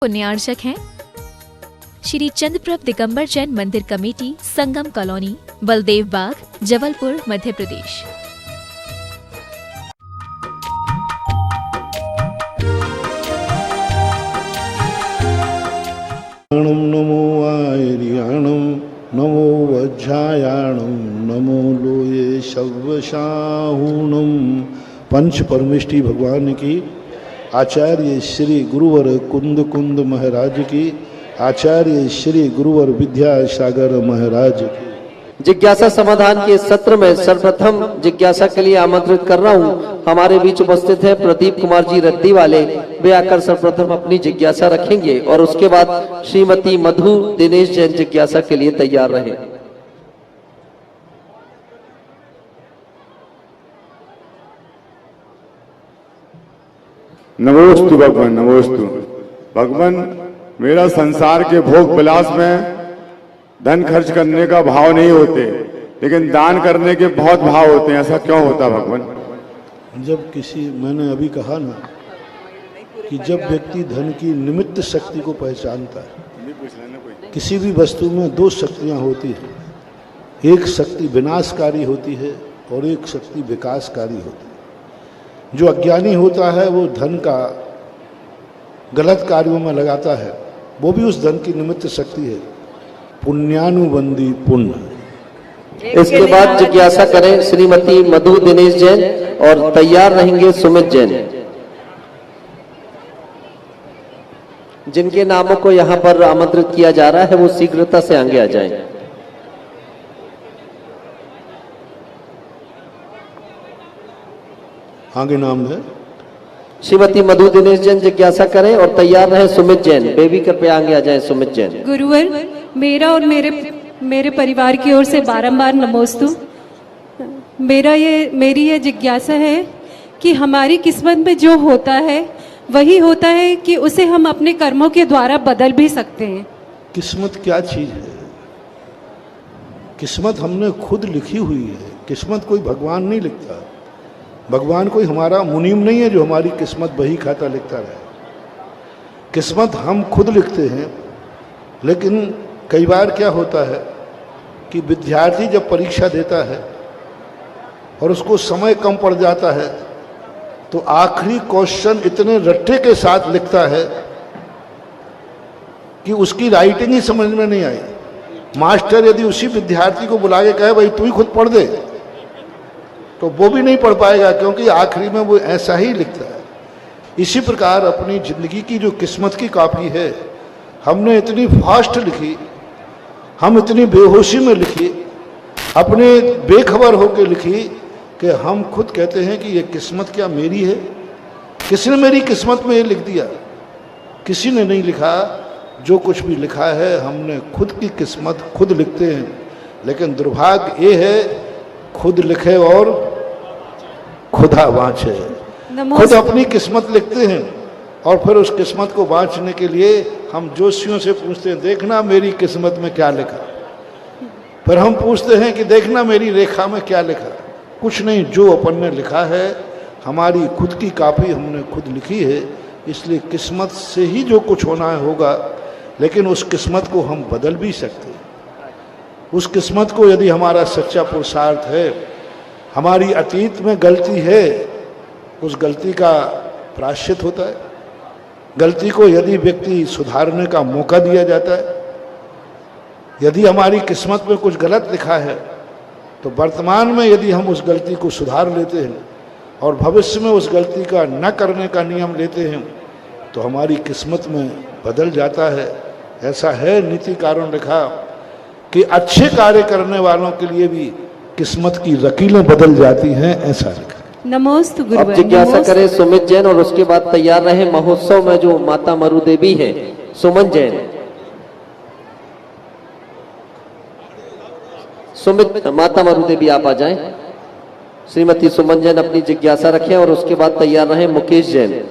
पुण्यार्चक हैं श्री चंद्रप्रभ दिगंबर जैन मंदिर कमेटी, संगम कॉलोनी, बलदेव बाग, जबलपुर, मध्य प्रदेश। नमो आयर्याणं नमो वज्रायाणं नमो लोये शव्यशाहूणं। पंच परमेष्टि भगवान की, आचार्य श्री गुरुवर कुंद कुंद महाराज की, आचार्य श्री गुरुवर विद्यासागर महाराज की। जिज्ञासा समाधान के सत्र में सर्वप्रथम जिज्ञासा के लिए आमंत्रित कर रहा हूं। हमारे बीच उपस्थित है प्रदीप कुमार जी रद्दी वाले। वे आकर सर्वप्रथम अपनी जिज्ञासा रखेंगे और उसके बाद श्रीमती मधु दिनेश जैन जिज्ञासा के लिए तैयार रहे। नमोस्तु भगवान, नमोस्तु भगवान। मेरा संसार के भोग विलास में धन खर्च करने का भाव नहीं होते, लेकिन दान करने के बहुत भाव होते हैं। ऐसा क्यों होता भगवान? जब मैंने अभी कहा ना कि जब व्यक्ति धन की निमित्त शक्ति को पहचानता है, किसी भी वस्तु में दो शक्तियां होती हैं। एक शक्ति विनाशकारी होती है और एक शक्ति विकासकारी होती है। जो अज्ञानी होता है वो धन का गलत कार्यों में लगाता है, वो भी उस धन की निमित्त शक्ति है। पुण्यानुबंधी पुण्य। इसके बाद जिज्ञासा करें श्रीमती मधु दिनेश जैन और तैयार रहेंगे सुमित जैन, जिनके नामों को यहाँ पर आमंत्रित किया जा रहा है वो शीघ्रता से आगे आ जाएं। आगे नाम है श्रीमती मधु दिनेश जैन जिज्ञासा करें और तैयार रहे सुमित जैन। बेबी कृपया आगे आ जाएं सुमित जैन। गुरुवर, मेरा और मेरे परिवार की ओर से बारंबार नमोस्तु। मेरी ये जिज्ञासा है कि हमारी किस्मत में जो होता है वही होता है कि उसे हम अपने कर्मों के द्वारा बदल भी सकते हैं। किस्मत क्या चीज है? किस्मत हमने खुद लिखी हुई है। किस्मत कोई भगवान नहीं लिखता। भगवान कोई हमारा मुनीम नहीं है जो हमारी किस्मत बही खाता लिखता रहे। किस्मत हम खुद लिखते हैं। लेकिन कई बार क्या होता है कि विद्यार्थी जब परीक्षा देता है और उसको समय कम पड़ जाता है तो आखिरी क्वेश्चन इतने रट्टे के साथ लिखता है कि उसकी राइटिंग ही समझ में नहीं आई। मास्टर यदि उसी विद्यार्थी को बुला के कहे भाई तू ही खुद पढ़ दे, तो वो भी नहीं पढ़ पाएगा, क्योंकि आखिरी में वो ऐसा ही लिखता है। इसी प्रकार अपनी जिंदगी की जो किस्मत की कॉपी है, हमने इतनी फास्ट लिखी, हम इतनी बेहोशी में लिखी, अपने बेखबर होकर लिखी कि हम खुद कहते हैं कि ये किस्मत क्या मेरी है? किसी ने मेरी किस्मत में ये लिख दिया? किसी ने नहीं लिखा। जो कुछ भी लिखा है हमने खुद की किस्मत खुद लिखते हैं। लेकिन दुर्भाग्य ये है, खुद लिखे और खुदा वांचे। खुद अपनी किस्मत लिखते हैं और फिर उस किस्मत को वांचने के लिए हम जोशियों से पूछते हैं देखना मेरी किस्मत में क्या लिखा। फिर हम पूछते हैं कि देखना मेरी रेखा में क्या लिखा। कुछ नहीं, जो अपन ने लिखा है हमारी खुद की कॉपी हमने खुद लिखी है। इसलिए किस्मत से ही जो कुछ होना है होगा, लेकिन उस किस्मत को हम बदल भी सकते हैं। उस किस्मत को यदि हमारा सच्चा पुरुषार्थ है, हमारी अतीत में गलती है, उस गलती का प्रायश्चित होता है। गलती को यदि व्यक्ति सुधारने का मौका दिया जाता है, यदि हमारी किस्मत में कुछ गलत लिखा है तो वर्तमान में यदि हम उस गलती को सुधार लेते हैं और भविष्य में उस गलती का न करने का नियम लेते हैं तो हमारी किस्मत में बदल जाता है। ऐसा है नीतिकारों ने लिखा कि अच्छे कार्य करने वालों के लिए भी किस्मत की लकीरें बदल जाती हैं, ऐसा लिखा। नमोस्तु अब गुरुवर। जिज्ञासा करें सुमित जैन और उसके बाद तैयार रहे महोत्सव में जो माता मरु देवी है सुमन जैन। सुमित माता मरु देवी आप आ जाएं। श्रीमती सुमन जैन अपनी जिज्ञासा रखें और उसके बाद तैयार रहे मुकेश जैन।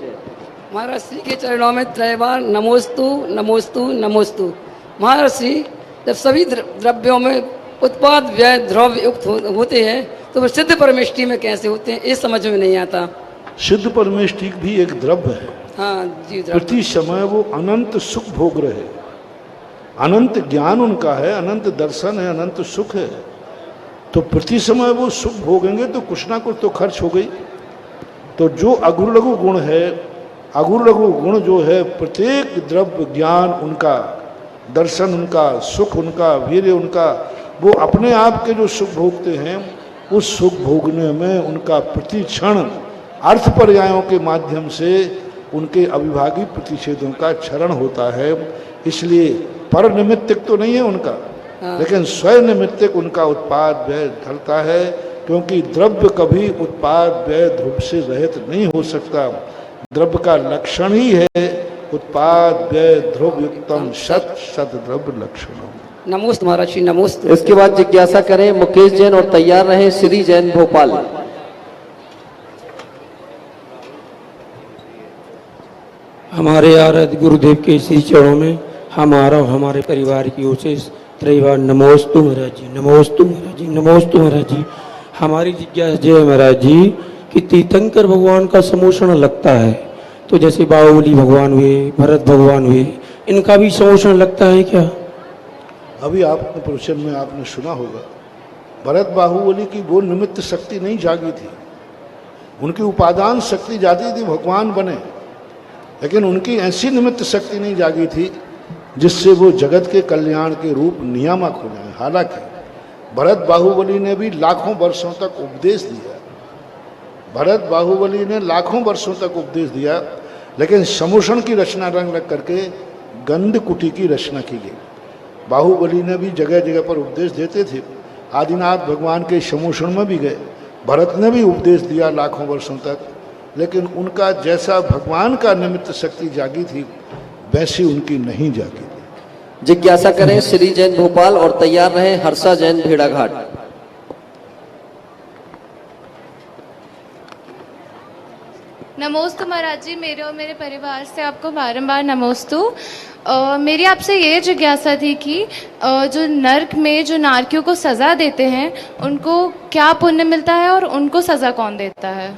महाराज श्री के चरणों में त्रैबार नमोस्तु नमोस्तु नमोस्तु। महाराज श्री, जब सभी द्रव्यों में उत्पाद व्यय द्रव्य युक्त होते हैं तो वो सिद्ध परमेष्टि में कैसे होते हैं, ये समझ में नहीं आता। सिद्ध परमेष्टि भी एक द्रव्य है। हाँ जी द्रव्य प्रति समय वो अनंत सुख भोग रहे, अनंत ज्ञान उनका है, अनंत दर्शन है, अनंत सुख है, तो प्रति समय वो सुख भोगेंगे तो कुछ ना कुछ तो खर्च हो गई। तो जो अगुरु लघु गुण है, अगुरु लघु गुण जो है, प्रत्येक द्रव्य ज्ञान उनका, दर्शन उनका, सुख उनका, वीर्य उनका, वो अपने आप के जो सुख भोगते हैं, उस सुख भोगने में उनका प्रति क्षण अर्थ पर्यायों के माध्यम से उनके अविभागी प्रतिषेधों का क्षरण होता है। इसलिए पर निमित्तिक तो नहीं है उनका, लेकिन स्वयं निमित्तिक उनका उत्पाद व्यय ढलता है, क्योंकि द्रव्य कभी उत्पाद व्यय ध्रुव से रहित नहीं हो सकता। द्रव्य का लक्षण ही है उत्पाद व्यय ध्रुव युक्तम शत शत द्रव्य लक्षणम। नमोस्तु महाराज श्री नमोस्तु। इसके बाद जिज्ञासा करें मुकेश जैन और तैयार रहें श्री जैन भोपाल। हमारे आराध्य गुरुदेव के श्री चरणों में हमारा और हमारे परिवार की ओर से त्रैवार नमोस्तु महाराज जी, नमोस्तु महाराज जी, नमोस्तु महाराज जी। हमारी जिज्ञासा है महाराज जी कि तीर्थंकर भगवान का समोषण लगता है, तो जैसे बाहुबली भगवान हुए, भरत भगवान हुए, इनका भी समोषण लगता है क्या? अभी आपने प्रवचन में आपने सुना होगा, भरत बाहुबली की वो निमित्त शक्ति नहीं जागी थी, उनकी उपादान शक्ति जाती थी भगवान बने, लेकिन उनकी ऐसी निमित्त शक्ति नहीं जागी थी जिससे वो जगत के कल्याण के रूप नियामक हो जाए। हालांकि भरत बाहुबली ने भी लाखों वर्षों तक उपदेश दिया, भरत बाहुबली ने लाखों वर्षों तक उपदेश दिया, लेकिन समोषण की रचना रंग रख करके गंध कुटी की रचना की गई। बाहुबली ने भी जगह जगह पर उपदेश देते थे, आदिनाथ भगवान के समोषण में भी गए, भरत ने भी उपदेश दिया लाखों वर्षों तक, लेकिन उनका जैसा भगवान का निमित्त शक्ति जागी थी वैसी उनकी नहीं जागी थी। जिज्ञासा करें श्री जैन भोपाल और तैयार रहें हर्षा जैन भेड़ाघाट। नमोस्तु महाराज जी, मेरे और मेरे परिवार से आपको बारंबार नमोस्तु। मेरी आपसे ये जिज्ञासा थी कि जो नर्क में जो नारकियों को सज़ा देते हैं उनको क्या पुण्य मिलता है और उनको सज़ा कौन देता है?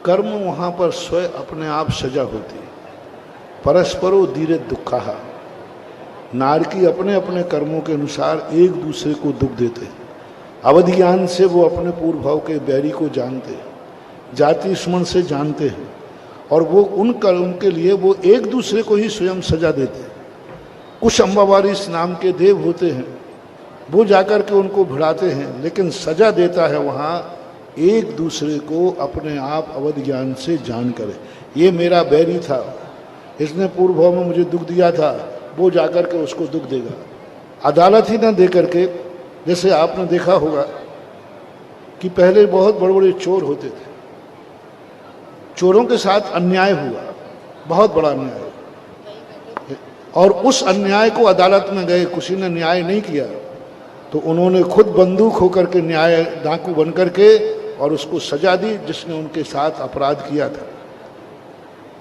कर्म वहाँ पर स्वयं अपने आप सजा होती है। परस्परो धीरे दुखा, नारकी अपने अपने कर्मों के अनुसार एक दूसरे को दुख देते हैं। अवधि ज्ञान से वो अपने पूर्व भाव के बैरी को जानते हैं, जाति स्मरण से जानते हैं, और वो उनके लिए वो एक दूसरे को ही स्वयं सजा देते हैं। कुछ अम्बावारिस नाम के देव होते हैं, वो जाकर के उनको भिड़ाते हैं, लेकिन सजा देता है वहाँ एक दूसरे को अपने आप अवधि ज्ञान से जान करे। ये मेरा बैरी था, इसने पूर्व भाव में मुझे दुख दिया था, वो जाकर के उसको दुख देगा। अदालत ही ना दे करके, जैसे आपने देखा होगा कि पहले बहुत बड़े बड़े चोर होते थे, चोरों के साथ अन्याय हुआ, बहुत बड़ा अन्याय, और उस अन्याय को अदालत में गए, किसी ने न्याय नहीं किया तो उन्होंने खुद बंदूक होकर के न्याय डाकू बन करके और उसको सजा दी जिसने उनके साथ अपराध किया था।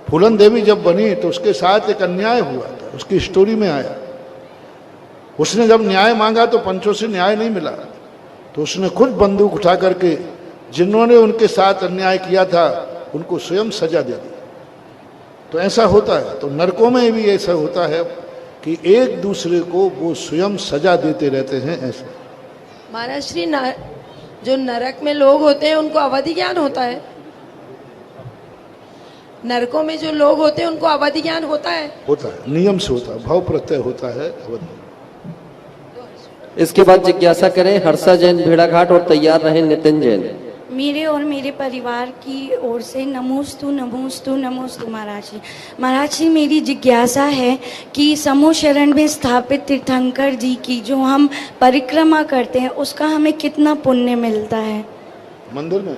फूलन देवी जब बनी तो उसके साथ एक अन्याय हुआ था, उसकी स्टोरी में आया। उसने जब न्याय मांगा तो पंचों से न्याय नहीं मिला, तो उसने खुद बंदूक उठा करके जिन्होंने उनके साथ अन्याय किया था उनको स्वयं सजा दे दी। तो ऐसा होता है, तो नरकों में भी ऐसा होता है कि एक दूसरे को वो स्वयं सजा देते रहते हैं। ऐसे महाराज श्री जो नरक में लोग होते हैं उनको अवधि ज्ञान होता है, नरकों में जो लोग होते हैं उनको अवधि ज्ञान होता है? होता है, नियम से होता है, भाव प्रत्यय होता है अवधि। इसके बाद जिज्ञासा करें हर्षा जैन भेड़ाघाट और तैयार रहें नितिन जैन। मेरे और मेरे परिवार की ओर से नमोस्तु नमोस्तु नमोस्तु महाराज जी। महाराज जी, मेरी जिज्ञासा है कि समूह शरण में स्थापित तीर्थंकर जी की जो हम परिक्रमा करते हैं उसका हमें कितना पुण्य मिलता है? मंदिर में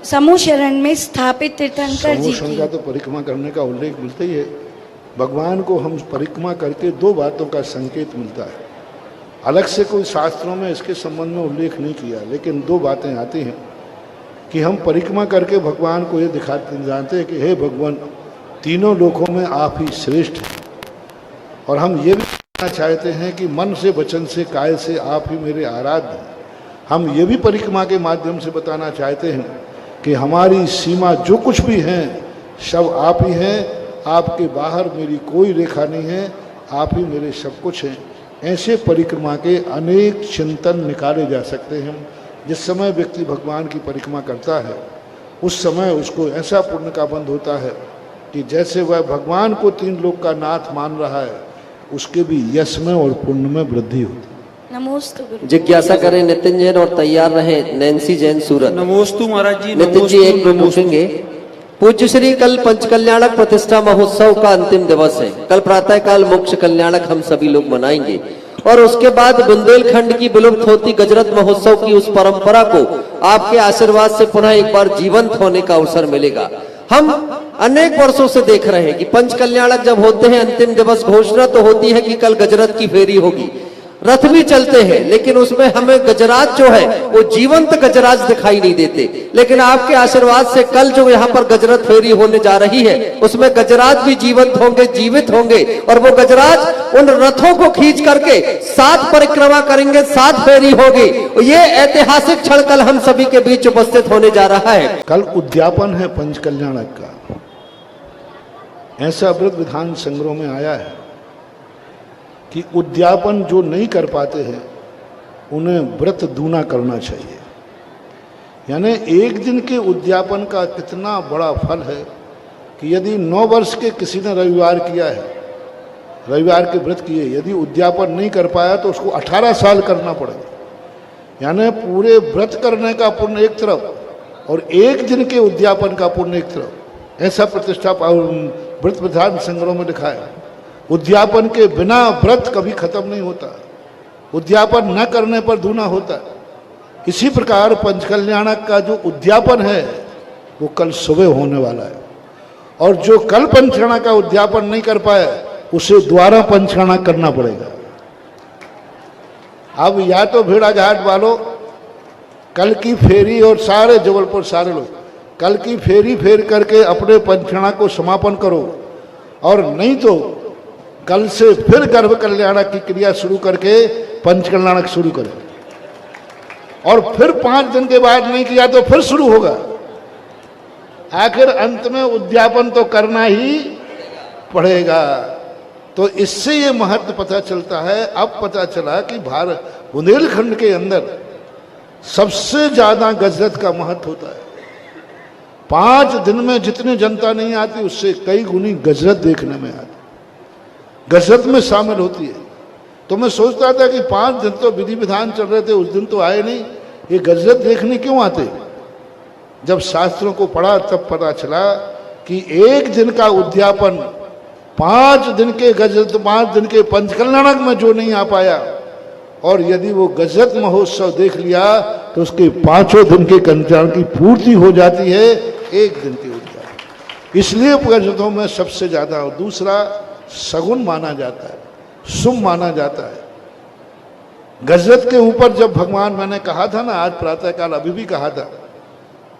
समूह शरण में स्थापित तीर्थंकर जी समूह की का तो परिक्रमा करने का उल्लेख मिलता ही है। भगवान को हम परिक्रमा करके दो बातों का संकेत मिलता है, अलग से कोई शास्त्रों में इसके संबंध में उल्लेख नहीं किया, लेकिन दो बातें आती हैं कि हम परिक्रमा करके भगवान को ये दिखाते जानते हैं कि हे भगवान, तीनों लोकों में आप ही श्रेष्ठ हैं, और हम ये भी कहना चाहते हैं कि मन से, वचन से, काय से आप ही मेरे आराध्य हैं। हम ये भी परिक्रमा के माध्यम से बताना चाहते हैं कि हमारी सीमा जो कुछ भी है सब आप ही हैं, आपके बाहर मेरी कोई रेखा नहीं है, आप ही मेरे सब कुछ हैं। ऐसे परिक्रमा के अनेक चिंतन निकाले जा सकते हैं। जिस समय व्यक्ति भगवान की परिक्रमा करता है उस समय उसको ऐसा पुण्य का बंध होता है कि जैसे वह भगवान को 3 लोक का नाथ मान रहा है, उसके भी यश में और पुण्य में वृद्धि होती है। नमोस्तु गुरु। जिज्ञासा करें नितिन जैन और तैयार रहे नैन्सी जैन सूरत। नमोस्तु महाराज जी। नितिन जी एक मिनट पूछेंगे। पूज्य श्री, कल पंचकल्याणक प्रतिष्ठा महोत्सव का अंतिम दिवस है। कल प्रातःकाल मोक्ष कल्याणक हम सभी लोग मनाएंगे और उसके बाद बुंदेलखंड की विलुप्त होती गजरत महोत्सव की उस परंपरा को आपके आशीर्वाद से पुनः एक बार जीवंत होने का अवसर मिलेगा। हम अनेक वर्षों से देख रहे हैं कि पंच कल्याणक जब होते हैं अंतिम दिवस घोषणा तो होती है कि कल गजरत की फेरी होगी, रथ भी चलते हैं, लेकिन उसमें हमें गजराज जो है वो जीवंत गजराज दिखाई नहीं देते। लेकिन आपके आशीर्वाद से कल जो यहाँ पर गजरत फेरी होने जा रही है उसमें गजराज भी जीवंत होंगे, जीवित होंगे और वो गजराज उन रथों को खींच करके 7 परिक्रमा करेंगे, 7 फेरी होगी। ये ऐतिहासिक क्षण कल हम सभी के बीच उपस्थित होने जा रहा है। कल उद्यापन है पंच कल्याणक का। ऐसा व्रत विधान संग्रह में आया है कि उद्यापन जो नहीं कर पाते हैं उन्हें व्रत दूना करना चाहिए। यानी एक दिन के उद्यापन का कितना बड़ा फल है कि यदि 9 वर्ष के किसी ने रविवार किया है, रविवार के व्रत किए, यदि उद्यापन नहीं कर पाया तो उसको 18 साल करना पड़ेगा। यानी पूरे व्रत करने का पुण्य एक तरफ और एक दिन के उद्यापन का पुण्य एक तरफ। ऐसा प्रतिष्ठा व्रत विधान संग्रह में लिखा है। उद्यापन के बिना व्रत कभी खत्म नहीं होता, उद्यापन न करने पर दूना होता है। इसी प्रकार पंचकल्याणक का जो उद्यापन है वो कल सुबह होने वाला है और जो कल पंचकल्याणक का उद्यापन नहीं कर पाए उसे दोबारा पंचकल्याणक करना पड़ेगा। अब या तो भेड़ा घाट वालों कल की फेरी और सारे जबलपुर सारे लोग कल की फेरी फेर करके अपने पंचकल्याणक को समापन करो, और नहीं तो कल से फिर गर्भ कल्याणक की क्रिया शुरू करके पंचकल्याणक शुरू करें और फिर 5 दिन के बाद नहीं किया तो फिर शुरू होगा। आखिर अंत में उद्यापन तो करना ही पड़ेगा। तो इससे ये महत्व पता चलता है। अब पता चला कि भारत बुंदेलखंड के अंदर सबसे ज्यादा गजरत का महत्व होता है। 5 दिन में जितनी जनता नहीं आती उससे कई गुनी गजरत देखने में आती, गजरत में शामिल होती है। तो मैं सोचता था कि 5 दिन तो विधि विधान चल रहे थे, उस दिन तो आए नहीं, ये गजरत देखने क्यों आते? जब शास्त्रों को पढ़ा तब पता चला कि एक दिन का उद्यापन 5 दिन के गजरत 5 दिन के पंचकल्याणक में जो नहीं आ पाया और यदि वो गजरत महोत्सव देख लिया तो उसके 5 दिन के कल्याण की पूर्ति हो जाती है एक दिन के उद्यापन। इसलिए गजरतों में सबसे ज्यादा। और दूसरा सगुन माना जाता है, शुभ माना जाता है। गजरत के ऊपर जब भगवान, मैंने कहा था ना आज प्रातःकाल अभी भी कहा था,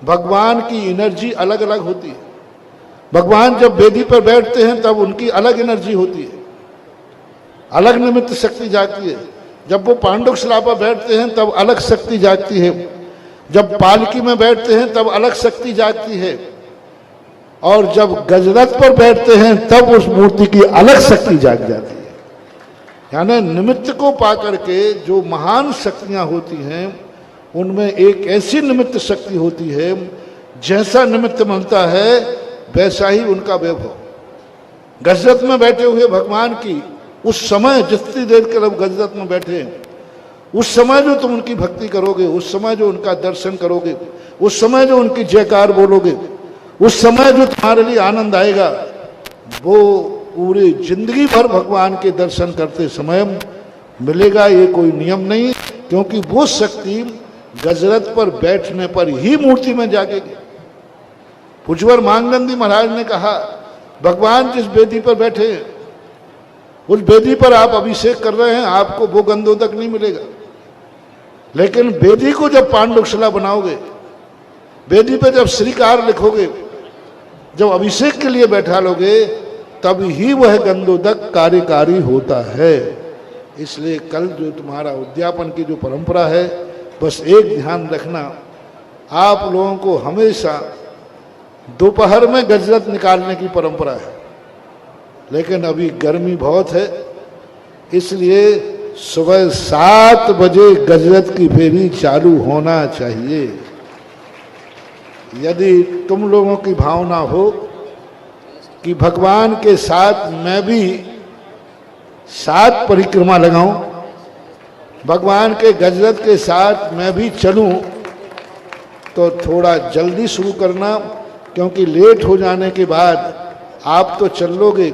भगवान की एनर्जी अलग अलग होती है। भगवान जब वेदी पर बैठते हैं तब उनकी अलग एनर्जी होती है, अलग निमित्त शक्ति जागती है। जब वो पांडुक शिला पर बैठते हैं तब अलग शक्ति जागती है, जब पालकी में बैठते हैं तब अलग शक्ति जागती है, और जब गजरत पर बैठते हैं तब उस मूर्ति की अलग शक्ति जाग जाती है। यानी निमित्त को पाकर के जो महान शक्तियां होती हैं उनमें एक ऐसी निमित्त शक्ति होती है, जैसा निमित्त बनता है वैसा ही उनका वैभव। गजरत में बैठे हुए भगवान की उस समय जितनी देर के लोग गजरत में बैठे हैं, उस समय जो तुम उनकी भक्ति करोगे, उस समय जो उनका दर्शन करोगे, उस समय जो उनकी जयकार बोलोगे, उस समय जो तुम्हारे लिए आनंद आएगा, वो पूरी जिंदगी भर भगवान के दर्शन करते समय मिलेगा। ये कोई नियम नहीं, क्योंकि वो शक्ति गजरत पर बैठने पर ही मूर्ति में जागेगी। पुजवर मांगनंदी महाराज ने कहा, भगवान जिस वेदी पर बैठे हैं उस वेदी पर आप अभिषेक कर रहे हैं, आपको वो गंधोदक नहीं मिलेगा। लेकिन वेदी को जब पांडुक शिला बनाओगे, वेदी पे जब श्रीकार लिखोगे, जब अभिषेक के लिए बैठा लोगे, तब ही वह गंधोदक कार्यकारी होता है। इसलिए कल जो तुम्हारा उद्यापन की जो परंपरा है, बस एक ध्यान रखना, आप लोगों को हमेशा दोपहर में गजरत निकालने की परंपरा है, लेकिन अभी गर्मी बहुत है, इसलिए सुबह 7 बजे गजरत की फेरी चालू होना चाहिए। यदि तुम लोगों की भावना हो कि भगवान के साथ मैं भी 7 परिक्रमा लगाऊं, भगवान के गजरत के साथ मैं भी चलूं, तो थोड़ा जल्दी शुरू करना, क्योंकि लेट हो जाने के बाद आप तो चल लोगे,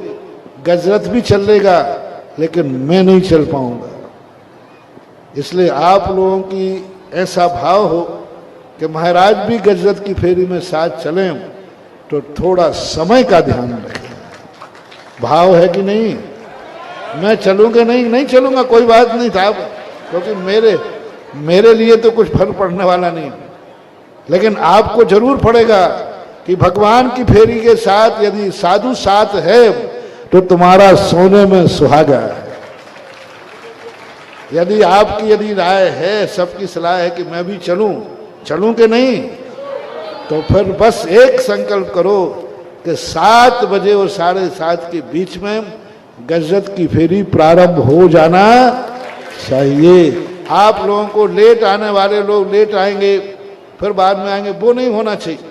गजरत भी चलेगा, लेकिन मैं नहीं चल पाऊंगा। इसलिए आप लोगों की ऐसा भाव हो कि महाराज भी गजरत की फेरी में साथ चलें, तो थोड़ा समय का ध्यान रखें। भाव है कि नहीं? मैं चलूंगा नहीं चलूंगा, कोई बात नहीं था, क्योंकि मेरे लिए तो कुछ फर्क पड़ने वाला नहीं, लेकिन आपको जरूर पड़ेगा कि भगवान की फेरी के साथ यदि साधु साथ है तो तुम्हारा सोने में सुहागा है। यदि राय है, सबकी सलाह है कि मैं भी चलूं कि नहीं, तो फिर बस एक संकल्प करो कि 7 बजे और 7:30 के बीच में गजरत की फेरी प्रारंभ हो जाना चाहिए। आप लोगों को लेट आने वाले लोग लेट आएंगे, फिर बाद में आएंगे, वो नहीं होना चाहिए।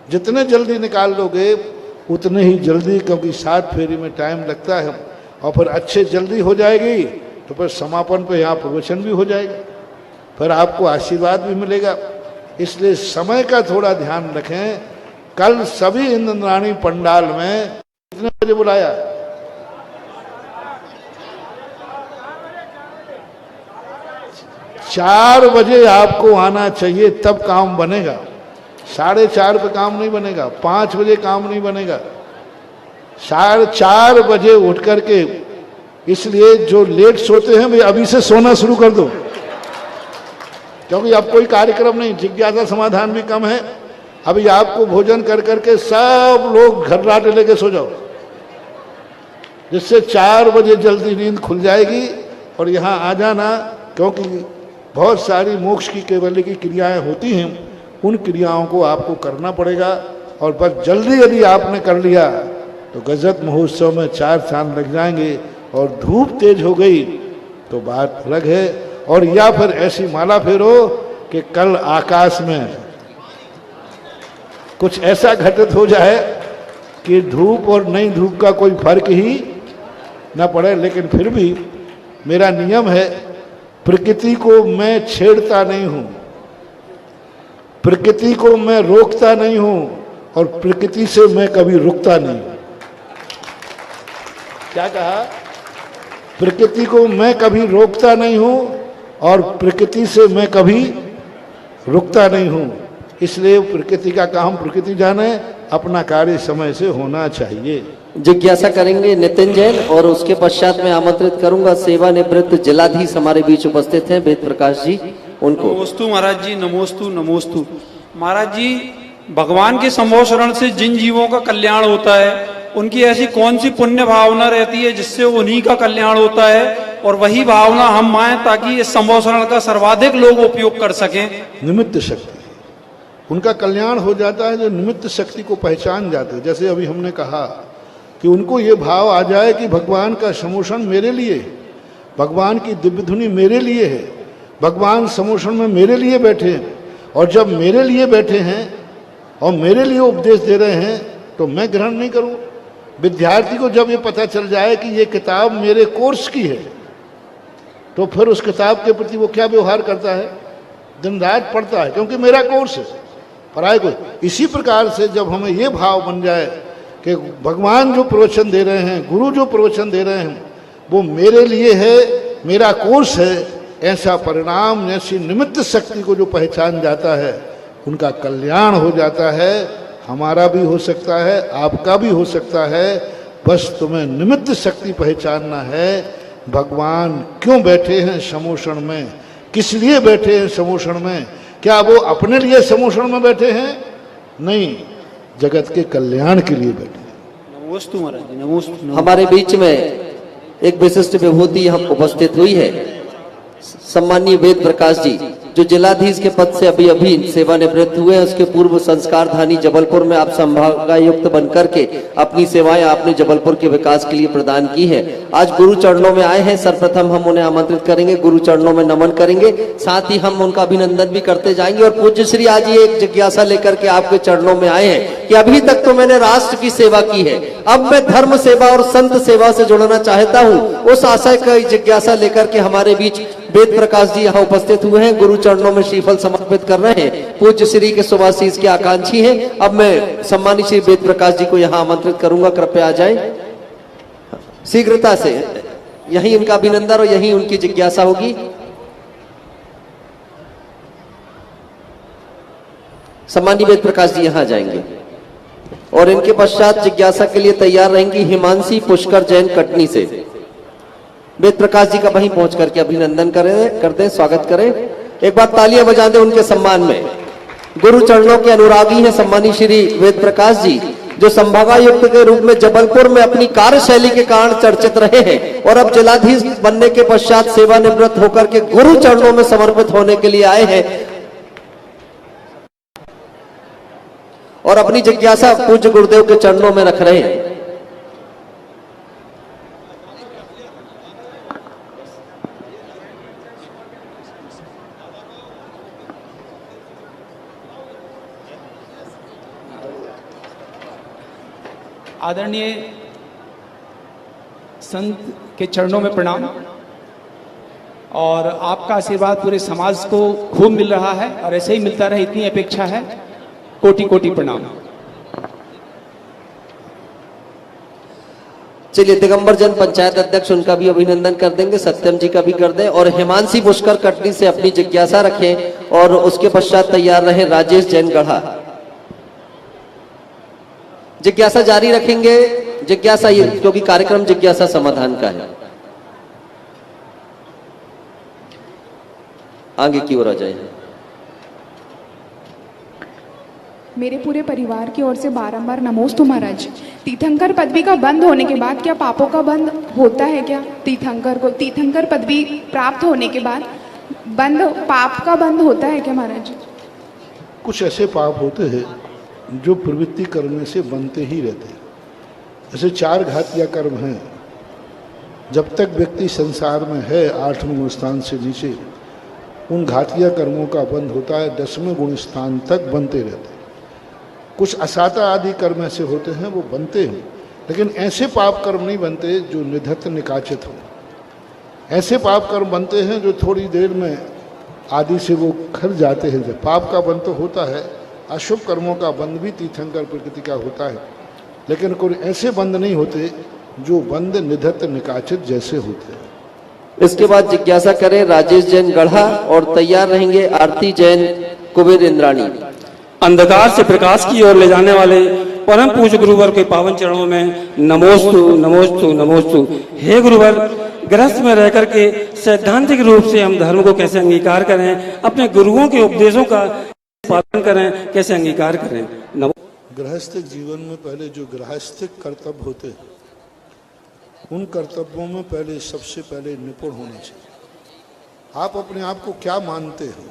जितने जल्दी निकाल लोगे उतने ही जल्दी, क्योंकि 7 फेरी में टाइम लगता है, और फिर अच्छे जल्दी हो जाएगी तो फिर समापन पे यहाँ प्रवचन भी हो जाएगा, फिर आपको आशीर्वाद भी मिलेगा। इसलिए समय का थोड़ा ध्यान रखें। कल सभी इंद्राणी पंडाल में कितने बजे बुलाया? 4 बजे आपको आना चाहिए, तब काम बनेगा। 4:30 पे काम नहीं बनेगा, 5 बजे काम नहीं बनेगा, 4:30 बजे उठ करके। इसलिए जो लेट सोते हैं वे अभी से सोना शुरू कर दो, क्योंकि अब कोई कार्यक्रम नहीं, जिज्ञासा समाधान भी कम है। अभी आपको भोजन कर करके सब लोग घर राटे लेके सो जाओ, जिससे 4 बजे जल्दी नींद खुल जाएगी और यहाँ आ जाना, क्योंकि बहुत सारी मोक्ष की केवल्य की क्रियाएं होती हैं, उन क्रियाओं को आपको करना पड़ेगा। और बस जल्दी यदि आपने कर लिया तो गजरत महोत्सव में 4 चांद लग जाएंगे, और धूप तेज हो गई तो बात अलग है। और या फिर ऐसी माला फेरो कि कल आकाश में कुछ ऐसा घटित हो जाए कि धूप और नई धूप का कोई फर्क ही न पड़े। लेकिन फिर भी मेरा नियम है, प्रकृति को मैं छेड़ता नहीं हूं, प्रकृति को मैं रोकता नहीं हूं, और प्रकृति से मैं कभी रुकता नहीं। क्या कहा? प्रकृति को मैं कभी रोकता नहीं हूं और प्रकृति से मैं कभी रुकता नहीं हूं। इसलिए प्रकृति का काम प्रकृति जाने, अपना कार्य समय से होना चाहिए। जिज्ञासा करेंगे नितिन जैन, और उसके पश्चात मैं आमंत्रित करूंगा सेवानिवृत्त जिलाधीश हमारे बीच उपस्थित हैं वेद प्रकाश जी, उनको। नमोस्तु महाराज जी, नमोस्तु नमोस्तु। महाराज जी, भगवान के संभव शरण से जिन जीवों का कल्याण होता है, उनकी ऐसी कौन सी पुण्य भावना रहती है जिससे उन्हीं का कल्याण होता है, और वही भावना हम माएं ताकि इस संभव शरण का सर्वाधिक लोग उपयोग कर सकें? निमित्त शक्ति, उनका कल्याण हो जाता है जो निमित्त शक्ति को पहचान जाते हैं। जैसे अभी हमने कहा कि उनको ये भाव आ जाए कि भगवान का समोषण मेरे लिए है, भगवान की दिव्य धुनी मेरे लिए है, भगवान समोषण में मेरे लिए बैठे हैं, और जब मेरे लिए बैठे हैं और मेरे लिए उपदेश दे रहे हैं तो मैं ग्रहण नहीं करूं। विद्यार्थी को जब ये पता चल जाए कि ये किताब मेरे कोर्स की है, तो फिर उस किताब के प्रति वो क्या व्यवहार करता है? दिन रात पढ़ता है, क्योंकि मेरा कोर्स है, पढ़ाई को। इसी प्रकार से जब हमें ये भाव बन जाए कि भगवान जो प्रवचन दे रहे हैं, गुरु जो प्रवचन दे रहे हैं, वो मेरे लिए है, मेरा कोर्स है, ऐसा परिणाम, ऐसी निमित्त शक्ति को जो पहचान जाता है, उनका कल्याण हो जाता है। हमारा भी हो सकता है, आपका भी हो सकता है। बस तुम्हें निमित्त शक्ति पहचानना है। भगवान क्यों बैठे हैं समोषण में, किस लिए बैठे हैं समोषण में? क्या वो अपने लिए समोषण में बैठे हैं? नहीं, जगत के कल्याण के लिए बैठे हैं। नमोस्तु महाराज जी, नमोस्तु। हमारे बीच में एक विशिष्ट विभूति हम उपस्थित हुई है, सम्मानीय वेद प्रकाश जी, जो जिलाधीश के पद से अभी अभी सेवानिवृत्त हुए हैं, उसके पूर्व संस्कारधानी जबलपुर में आप संभागायुक्त बनकर के अपनी सेवाएं आपने जबलपुर के विकास के लिए प्रदान की है। आज गुरु चरणों में आए हैं, सर्वप्रथम हम उन्हें आमंत्रित करेंगे, गुरु चरणों में नमन करेंगे, साथ ही हम उनका अभिनंदन भी करते जाएंगे। और पूज्य श्री आज ये एक जिज्ञासा लेकर के आपके चरणों में आए हैं कि अभी तक तो मैंने राष्ट्र की सेवा की है, अब मैं धर्म सेवा और संत सेवा से जुड़ना चाहता हूं। उस आशय का जिज्ञासा लेकर के हमारे बीच वेद प्रकाश जी यहाँ उपस्थित हुए हैं, गुरु चरणों में श्रीफल समर्पित कर रहे हैं, पूज्य श्री के शुभाशीष के आकांक्षी हैं। अब मैं सम्मानित श्री वेद प्रकाश जी को यहाँ आमंत्रित करूंगा, कृपया आ जाएं शीघ्रता से। यही इनका अभिनंदन और यही उनकी जिज्ञासा होगी। सम्मानित वेद प्रकाश जी यहाँ जाएंगे और इनके पश्चात जिज्ञासा के लिए तैयार रहेंगी हिमांशी पुष्कर जैन कटनी से। वेद प्रकाश जी का वहीं पहुंच करके अभिनंदन कर दें, स्वागत करें, एक बार तालियां बजा दें उनके सम्मान में। गुरु चरणों के अनुरागी हैं सम्मानित श्री वेद प्रकाश जी, जो संभागायुक्त के रूप में जबलपुर में अपनी कार्यशैली के कारण चर्चित रहे हैं और अब जिलाधीश बनने के पश्चात सेवानिवृत्त होकर के गुरु चरणों में समर्पित होने के लिए आए हैं और अपनी जिज्ञासा पूज्य गुरुदेव के चरणों में रख रहे हैं। आदरणीय संत के चरणों में प्रणाम और आपका आशीर्वाद पूरे समाज को खूब मिल रहा है और ऐसे ही मिलता रहे, इतनी अपेक्षा है। कोटि कोटि प्रणाम। चलिए दिगंबर जन पंचायत अध्यक्ष उनका भी अभिनंदन कर देंगे, सत्यम जी का भी कर दें और हिमांशी पुष्कर कटनी से अपनी जिज्ञासा रखें और उसके पश्चात तैयार रहे राजेश जैन गढ़ा। जिज्ञासा जारी रखेंगे, जिज्ञासा ये क्योंकि कार्यक्रम जिज्ञासा समाधान का है। आगे की ओर आ जाए। मेरे पूरे परिवार की ओर से बारंबार नमोस्तु महाराज। तीर्थंकर पदवी का बंद होने के बाद क्या पापों का बंद होता है क्या? तीर्थंकर को तीर्थंकर पदवी प्राप्त होने के बाद बंद पाप का बंद होता है क्या महाराज? कुछ ऐसे पाप होते हैं जो प्रवृत्ति करने से बनते ही रहते हैं। जैसे 4 घातिया कर्म हैं, जब तक व्यक्ति संसार में है 8वें गुण स्थान से नीचे, उन घातिया कर्मों का बंद होता है, 10वें गुण स्थान तक बनते रहते हैं। कुछ असाता आदि कर्म ऐसे होते हैं वो बनते हैं, लेकिन ऐसे पाप कर्म नहीं बनते जो निधत्त निकाचित हो। ऐसे पाप कर्म बनते हैं जो थोड़ी देर में आदि से वो खर जाते हैं। पाप का बंद तो होता है, अशुभ कर्मों का बंद भी तीर्थंकर प्रकृति का होता है, लेकिन कोई ऐसे बंद नहीं होते जो बंद निधत्त निकाचित जैसे होते हैं। इसके बाद जिज्ञासा करें राजेश जैन गढ़ा और तैयार रहेंगे आरती जैन कुबेर इंद्राणी। अंधकार से प्रकाश की ओर ले जाने वाले परम पूज्य गुरुवर के पावन चरणों में नमोस्तु नमोस्तु नमोस्तु। हे गुरुवर, गृहस्थ में रह करके सैद्धांतिक रूप से हम धर्म को कैसे अंगीकार करें, अपने गुरुओं के उपदेशों का पालन करें, कैसे अंगीकार करें। गृहस्थिक जीवन में पहले जो गृहस्थिक कर्तव्य होते हैं, उन कर्तव्यों में पहले सबसे पहले निपुण होना चाहिए। आप अपने आप को क्या मानते हो?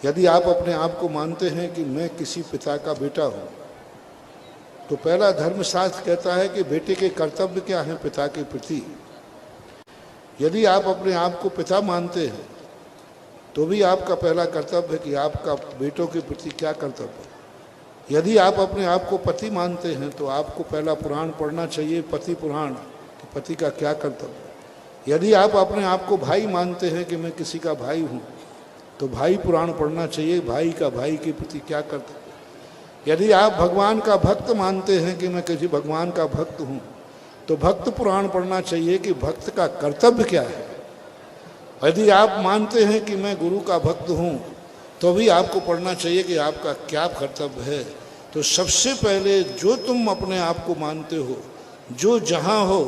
यदि आप अपने आप को मानते हैं कि मैं किसी पिता का बेटा हूँ, तो पहला धर्मशास्त्र कहता है कि बेटे के कर्तव्य क्या हैं पिता के प्रति। यदि आप अपने आप को पिता मानते हैं तो भी आपका पहला कर्तव्य है कि आपका बेटों के प्रति क्या कर्तव्य है। यदि आप अपने आप को पति मानते हैं तो आपको पहला पुराण पढ़ना चाहिए, पति पुराण, कि पति का क्या कर्तव्य है। यदि आप अपने आप को भाई मानते हैं कि मैं किसी का भाई हूँ, तो भाई पुराण पढ़ना चाहिए, भाई का भाई के प्रति क्या कर्तव्य है। यदि आप भगवान का भक्त मानते हैं कि मैं किसी भगवान का भक्त हूँ, तो भक्त पुराण पढ़ना चाहिए कि भक्त का कर्तव्य क्या है। यदि आप मानते हैं कि मैं गुरु का भक्त हूँ, तो भी आपको पढ़ना चाहिए कि आपका क्या कर्तव्य है। तो सबसे पहले जो तुम अपने आप को मानते हो, जो जहाँ हो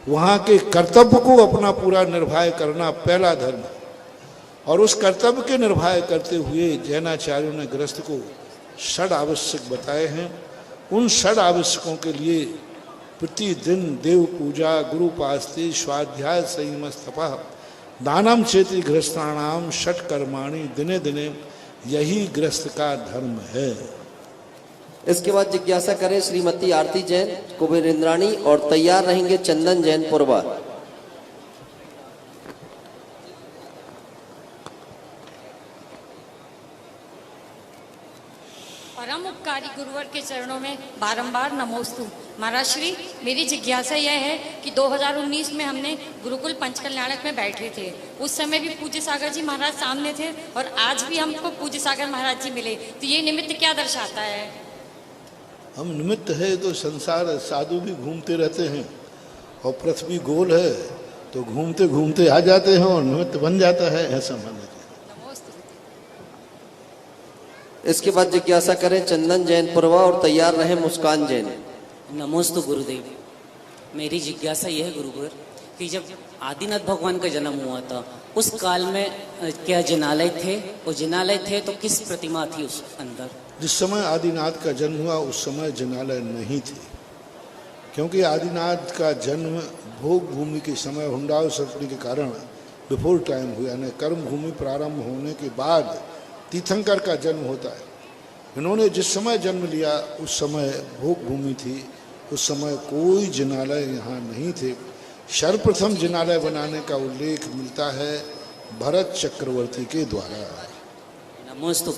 वहाँ के कर्तव्य को अपना पूरा निर्वाह करना पहला धर्म है। और उस कर्तव्य के निर्वाह करते हुए जैनाचार्यों ने गृहस्थ को 6 आवश्यक बताए हैं। उन 6 आवश्यकों के लिए प्रतिदिन देव पूजा, गुरु पास्ते, स्वाध्याय, संयम, तपः, दानम चेति गृहस्थानाम षट कर्माणि दिने दिने, यही गृहस्थ का धर्म है। इसके बाद जिज्ञासा करें श्रीमती आरती जैन, कुबेर इंद्राणी, और तैयार रहेंगे चंदन जैन पुरवा। परम उपकारी गुरुवर के चरणों में बारंबार नमोस्तु। महाराज श्री, मेरी जिज्ञासा यह है कि 2019 में हमने गुरुकुल पंचकल्याणक में बैठे थे। उस समय भी पूज्य सागर जी महाराज सामने थे और आज भी हमको पूज्य सागर महाराज जी मिले, तो ये निमित्त क्या दर्शाता है? हम निमित्त है तो संसार साधु भी घूमते रहते हैं और पृथ्वी गोल है तो घूमते घूमते आ जाते हैं और निमित्त बन जाता है, ऐसा माने। इसके बाद जिज्ञासा करें चंदन जैन पुरवा, और तैयार रहे मुस्कान जैन। नमोस्तु गुरुदेव। मेरी जिज्ञासा यह है गुरुवर कि जब आदिनाथ भगवान का जन्म हुआ था उस काल में क्या जिनालय थे? वो जिनालय थे तो किस प्रतिमा थी उस अंदर? जिस समय आदिनाथ का जन्म हुआ उस समय जिनालय नहीं थे, क्योंकि आदिनाथ का जन्म भोग भूमि के समय हुंडाव सर्पणी के कारण बिफोर टाइम हुआ, यानी कर्म भूमि प्रारंभ होने के बाद तीर्थंकर का जन्म होता है। इन्होंने जिस समय जन्म लिया उस समय भोग भूमि थी, उस समय कोई जिनालय यहाँ नहीं थे। सर्वप्रथम जिनालय बनाने का उल्लेख मिलता है भरत चक्रवर्ती के द्वारा। नमोस्तु।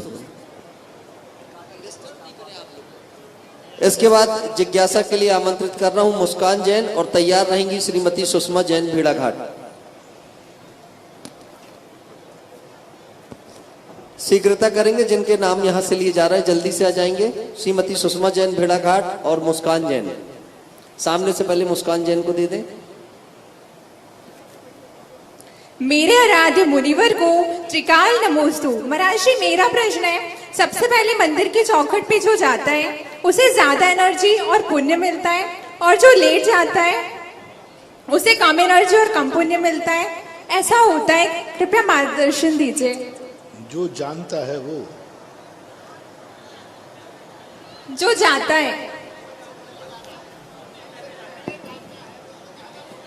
इसके बाद जिज्ञासा के लिए आमंत्रित कर रहा हूं मुस्कान जैन, और तैयार रहेंगी श्रीमती सुषमा जैन भेड़ाघाट। शीघ्रता करेंगे, जिनके नाम यहां से लिए जा रहे हैं जल्दी से आ जाएंगे। श्रीमती सुषमा जैन भेड़ाघाट और मुस्कान जैन, सामने से पहले मुस्कान जैन को दे दें। मेरे आराध्य मुनिवर को त्रिकाल नमोस्तु। महाराज जी, मेरा प्रश्न है, सबसे पहले मंदिर की चौखट पे जो जाता है उसे ज्यादा एनर्जी और पुण्य मिलता है, और जो लेट जाता है उसे कम एनर्जी और कम पुण्य मिलता है, ऐसा होता है? कृपया मार्गदर्शन दीजिए। जो जानता है वो, जो जाता है,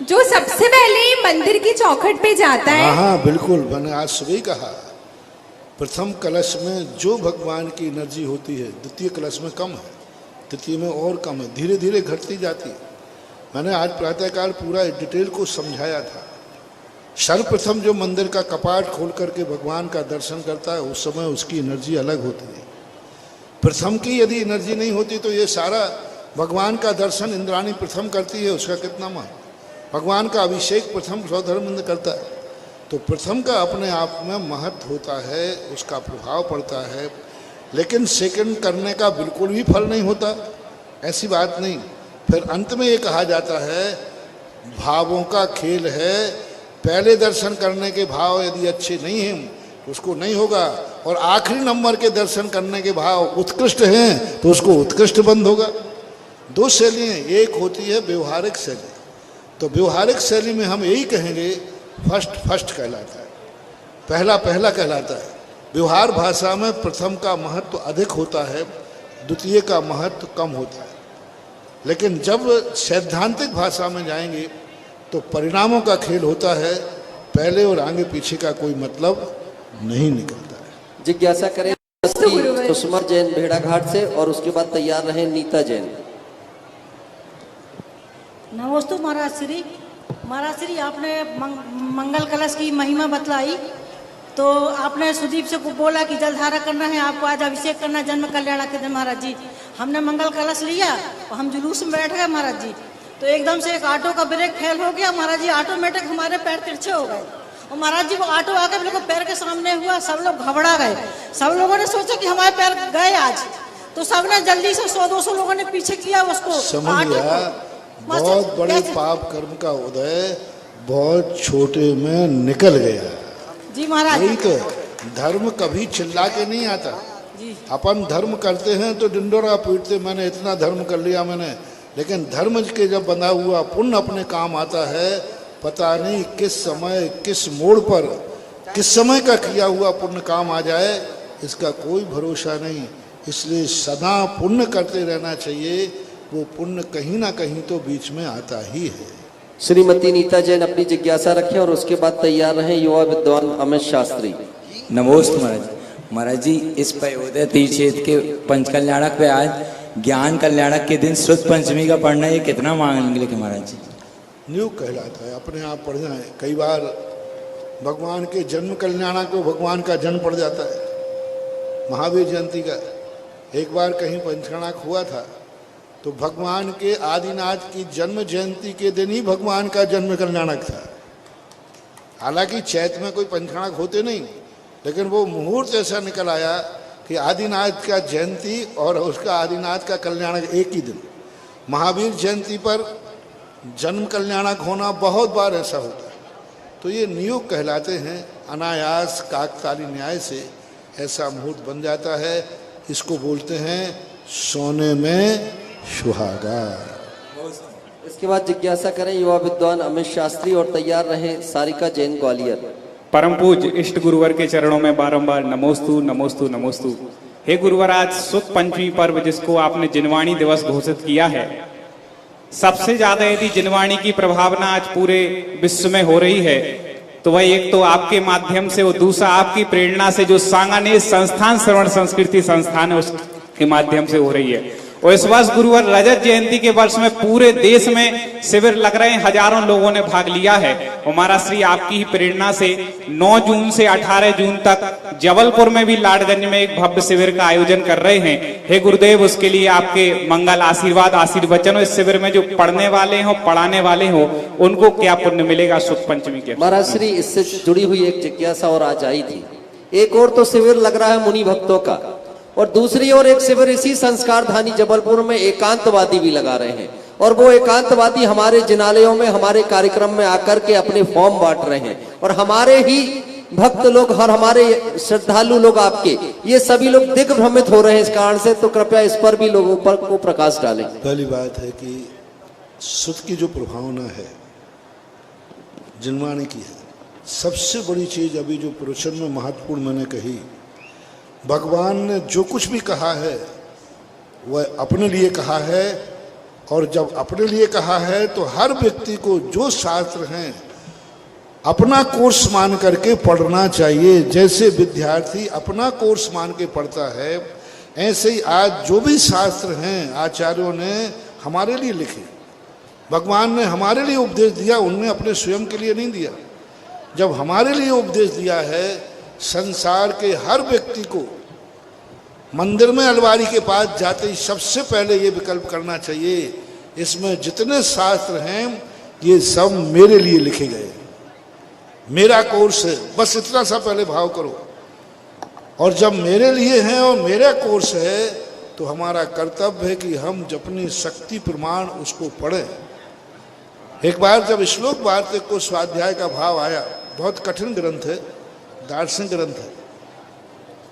जो सबसे पहले मंदिर की चौखट पे जाता है। हाँ बिल्कुल, मैंने आज सुबह ही कहा, प्रथम कलश में जो भगवान की एनर्जी होती है द्वितीय कलश में कम है, तृतीय में और कम है, धीरे धीरे घटती जाती है। मैंने आज प्रातःकाल पूरा डिटेल को समझाया था। सर्वप्रथम जो मंदिर का कपाट खोल करके भगवान का दर्शन करता है उस समय उसकी एनर्जी अलग होती है। प्रथम की यदि एनर्जी नहीं होती तो ये सारा भगवान का दर्शन इंद्राणी प्रथम करती है, उसका कितना महत्व। भगवान का अभिषेक प्रथम सौधर्म करता है, तो प्रथम का अपने आप में महत्व होता है, उसका प्रभाव पड़ता है। लेकिन सेकंड करने का बिल्कुल भी फल नहीं होता, ऐसी बात नहीं। फिर अंत में ये कहा जाता है भावों का खेल है, पहले दर्शन करने के भाव यदि अच्छे नहीं हैं तो उसको नहीं होगा, और आखिरी नंबर के दर्शन करने के भाव उत्कृष्ट हैं तो उसको उत्कृष्ट बंद होगा। दो शैलियाँ, एक होती है व्यवहारिक शैली, तो व्यवहारिक शैली में हम यही कहेंगे फर्स्ट कहलाता है, पहला कहलाता है। व्यवहार भाषा में प्रथम का महत्व अधिक होता है, द्वितीय का महत्व कम होता है। लेकिन जब सैद्धांतिक भाषा में जाएंगे तो परिणामों का खेल होता है, पहले और आगे पीछे का कोई मतलब नहीं निकलता है। जिज्ञासा करें सुषमा जैन भेड़ाघाट से, और उसके बाद तैयार रहे नीता जैन। नमोस्तु महाराज श्री। महाराज श्री, आपने मंगल कलश की महिमा बतलाई, तो आपने सुदीप से को बोला कि जलधारा करना है, आपको आज अभिषेक करना है जन्म कल्याण के दिन। महाराज जी, हमने मंगल कलश लिया और हम जुलूस में बैठ गए महाराज जी, तो एकदम से एक ऑटो का ब्रेक फेल हो गया महाराज जी, ऑटोमेटिक हमारे पैर तिरछे हो गए, और महाराज जी वो ऑटो आकर मेरे को पैर के सामने हुआ, सब लोग घबरा गए। सब लोगों ने सोचा कि हमारे पैर गए आज, तो सबने जल्दी से 100-200 लोगों ने पीछे किया उसको। समझ लिया, बहुत बड़े पाप कर्म का उदय बहुत छोटे में निकल गया जी महाराज। यही तो धर्म कभी चिल्ला के नहीं आता। अपन धर्म करते हैं तो डिंडोरा पीटते, मैंने इतना धर्म कर लिया मैंने, लेकिन धर्म के जब बंधा हुआ पुण्य अपने काम आता है, पता नहीं किस समय किस मोड़ पर किस समय का किया हुआ पुण्य काम आ जाए, इसका कोई भरोसा नहीं। इसलिए सदा पुण्य करते रहना चाहिए, वो पुण्य कहीं ना कहीं तो बीच में आता ही है। श्रीमती नीता जैन अपनी जिज्ञासा रखें और उसके बाद तैयार रहें युवा विद्वान अमित शास्त्री। नमोस्तु महाराज। महाराज जी, इस पयोदय तीर्थ क्षेत्र के पंचकल्याणक पे आज ज्ञान कल्याणक के दिन शुद्ध पंचमी का पढ़ना, ये कितना मांगने के महाराज जी? नियोग कहलाता है, अपने आप पढ़ जाए। कई बार भगवान के जन्म कल्याणक को भगवान का जन्म पड़ जाता है, महावीर जयंती का। एक बार कहीं पंचकल्याणक हुआ था तो भगवान के आदिनाथ की जन्म जयंती के दिन ही भगवान का जन्म कल्याणक था। हालांकि चैत में कोई पंचकल्याणक होते नहीं, लेकिन वो मुहूर्त ऐसा निकल आया कि आदिनाथ का जयंती और उसका आदिनाथ का कल्याणक एक ही दिन। महावीर जयंती पर जन्म कल्याणक होना बहुत बार ऐसा होता है। तो ये नियोग कहलाते हैं, अनायास काकताली न्याय से ऐसा मुहूर्त बन जाता है। इसको बोलते हैं सोने में सुहागा। इसके बाद जिज्ञासा करें युवा विद्वान अमित शास्त्री और तैयार रहे सारिका जैन ग्वालियर। परम पूज इष्ट गुरुवर के चरणों में बारंबार नमोस्तु नमोस्तु नमोस्तु। हे गुरुवर, आज सुत पंचमी पर्व जिसको आपने जिनवाणी दिवस घोषित किया है, सबसे ज्यादा यदि जिनवाणी की प्रभावना आज पूरे विश्व में हो रही है तो वह एक तो आपके माध्यम से और दूसरा आपकी प्रेरणा से जो सांगानेर संस्थान श्रवण संस्कृति संस्थान है उसके माध्यम से हो रही है। और इस वर्ष गुरुवर रजत जयंती के वर्ष में पूरे देश में शिविर लग रहे हैं, हजारों लोगों ने भाग लिया है। और महाराज श्री आपकी ही प्रेरणा से 9 जून से 18 जून तक जबलपुर में भी लाडगंज में एक भव्य शिविर का आयोजन कर रहे हैं। हे गुरुदेव, उसके लिए आपके मंगल आशीर्वाद आशीर्वचन। इस शिविर में जो पढ़ने वाले हो, पढ़ाने वाले हो, उनको क्या पुण्य मिलेगा शुद्ध पंचमी के? महाराज श्री, इससे जुड़ी हुई एक जिज्ञासा और आज आई थी। एक और तो शिविर लग रहा है मुनि भक्तों का, और दूसरी ओर एक शिविर इसी संस्कार धानी जबलपुर में एकांतवादी भी लगा रहे हैं। और वो एकांतवादी हमारे जिनालयों में हमारे कार्यक्रम में आकर के अपने फॉर्म बांट रहे हैं। और हमारे ही भक्त लोग और हमारे श्रद्धालु लोग आपके, ये सभी लोग दिग्भ्रमित हो रहे हैं इस कारण से। तो कृपया इस पर भी लोगों पर को प्रकाश डालें। पहली बात है कि सुत की जो प्रभावना है जिनवाणी की है, सबसे बड़ी चीज अभी जो प्रवचन में महत्वपूर्ण मैंने कही, भगवान ने जो कुछ भी कहा है वह अपने लिए कहा है। और जब अपने लिए कहा है तो हर व्यक्ति को जो शास्त्र हैं अपना कोर्स मान करके पढ़ना चाहिए। जैसे विद्यार्थी अपना कोर्स मान के पढ़ता है, ऐसे ही आज जो भी शास्त्र हैं आचार्यों ने हमारे लिए लिखे, भगवान ने हमारे लिए उपदेश दिया, उनने अपने स्वयं के लिए नहीं दिया। जब हमारे लिए उपदेश दिया है, संसार के हर व्यक्ति को मंदिर में अलमारी के पास जाते ही सबसे पहले ये विकल्प करना चाहिए, इसमें जितने शास्त्र हैं ये सब मेरे लिए लिखे गए, मेरा कोर्स है, बस इतना सा पहले भाव करो। और जब मेरे लिए हैं और मेरा कोर्स है तो हमारा कर्तव्य है कि हम अपनी शक्ति प्रमाण उसको पढ़ें। एक बार जब श्लोक वार्तिक को स्वाध्याय का भाव आया, बहुत कठिन ग्रंथ है, दार्शनिक ग्रंथ है,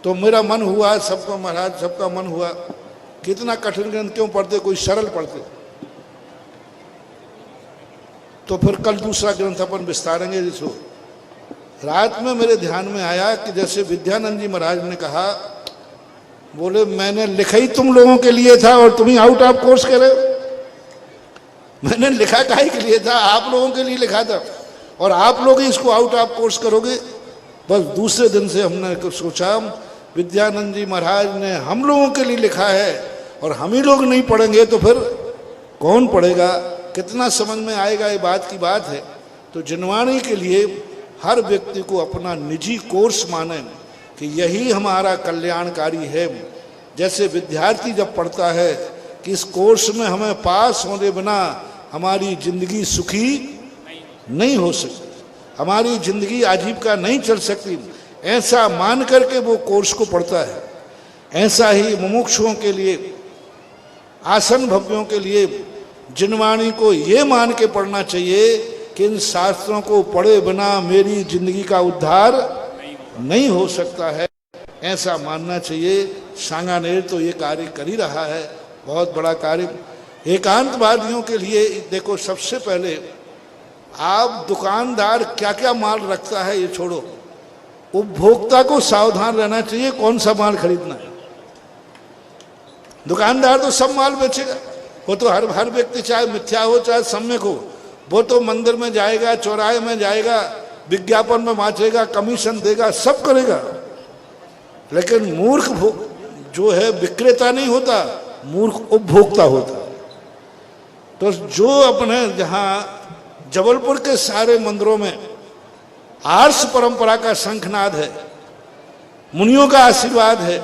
तो मेरा मन हुआ, सबका महाराज सबका मन हुआ कितना कठिन ग्रंथ क्यों पढ़ते, कोई सरल पढ़ते। तो फिर कल दूसरा ग्रंथ अपन विस्तारेंगे। जिसको रात में मेरे ध्यान में आया कि जैसे विद्यानंद जी महाराज ने कहा, बोले मैंने लिखा ही तुम लोगों के लिए था और तुम ही आउट ऑफ कोर्स कह रहे हो। मैंने लिखा काहे के लिए था, आप लोगों के लिए लिखा था और आप लोग ही इसको आउट ऑफ कोर्स करोगे। बस दूसरे दिन से हमने सोचा विद्यानंद जी महाराज ने हम लोगों के लिए लिखा है और हम ही लोग नहीं पढ़ेंगे तो फिर कौन पढ़ेगा, कितना समझ में आएगा, ये बात की बात है। तो जिनवाणी के लिए हर व्यक्ति को अपना निजी कोर्स माने कि यही हमारा कल्याणकारी है। जैसे विद्यार्थी जब पढ़ता है कि इस कोर्स में हमें पास होने बिना हमारी जिंदगी सुखी नहीं हो सकती, हमारी जिंदगी आजीविका नहीं चल सकती, ऐसा मान करके वो कोर्स को पढ़ता है। ऐसा ही मुमुक्षुओं के लिए, आसन भव्यों के लिए जिनवाणी को ये मान के पढ़ना चाहिए कि इन शास्त्रों को पढ़े बिना मेरी जिंदगी का उद्धार नहीं हो सकता है, ऐसा मानना चाहिए। सांगानेर तो ये कार्य कर ही रहा है, बहुत बड़ा कार्य। एकांतवादियों के लिए देखो, सबसे पहले आप दुकानदार क्या क्या माल रखता है ये छोड़ो, उपभोक्ता को सावधान रहना चाहिए कौन सा माल खरीदना है। दुकानदार तो सब माल बेचेगा, वो तो हर व्यक्ति चाहे मिथ्या हो चाहे सम्यक हो, वो तो मंदिर में जाएगा, चौराहे में जाएगा, विज्ञापन में बांचेगा, कमीशन देगा, सब करेगा, लेकिन मूर्ख जो है विक्रेता नहीं होता, मूर्ख उपभोक्ता होता। तो जो अपने जहां जबलपुर के सारे मंदिरों में आर्ष परंपरा का शंखनाद है, मुनियों का आशीर्वाद है,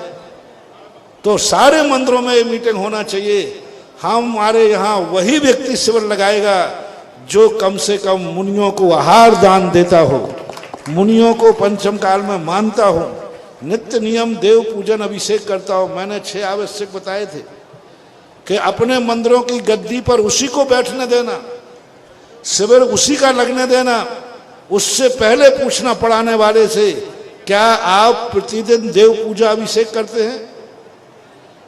तो सारे मंदिरों में ये मीटिंग होना चाहिए। हमारे यहाँ वही व्यक्ति शिविर लगाएगा जो कम से कम मुनियों को आहार दान देता हो, मुनियों को पंचम काल में मानता हो, नित्य नियम देव पूजन अभिषेक करता हो। मैंने 6 आवश्यक बताए थे कि अपने मंदिरों की गद्दी पर उसी को बैठने देना, शिविर उसी का लगने देना। उससे पहले पूछना पढ़ाने वाले से, क्या आप प्रतिदिन देव पूजा अभिषेक करते हैं?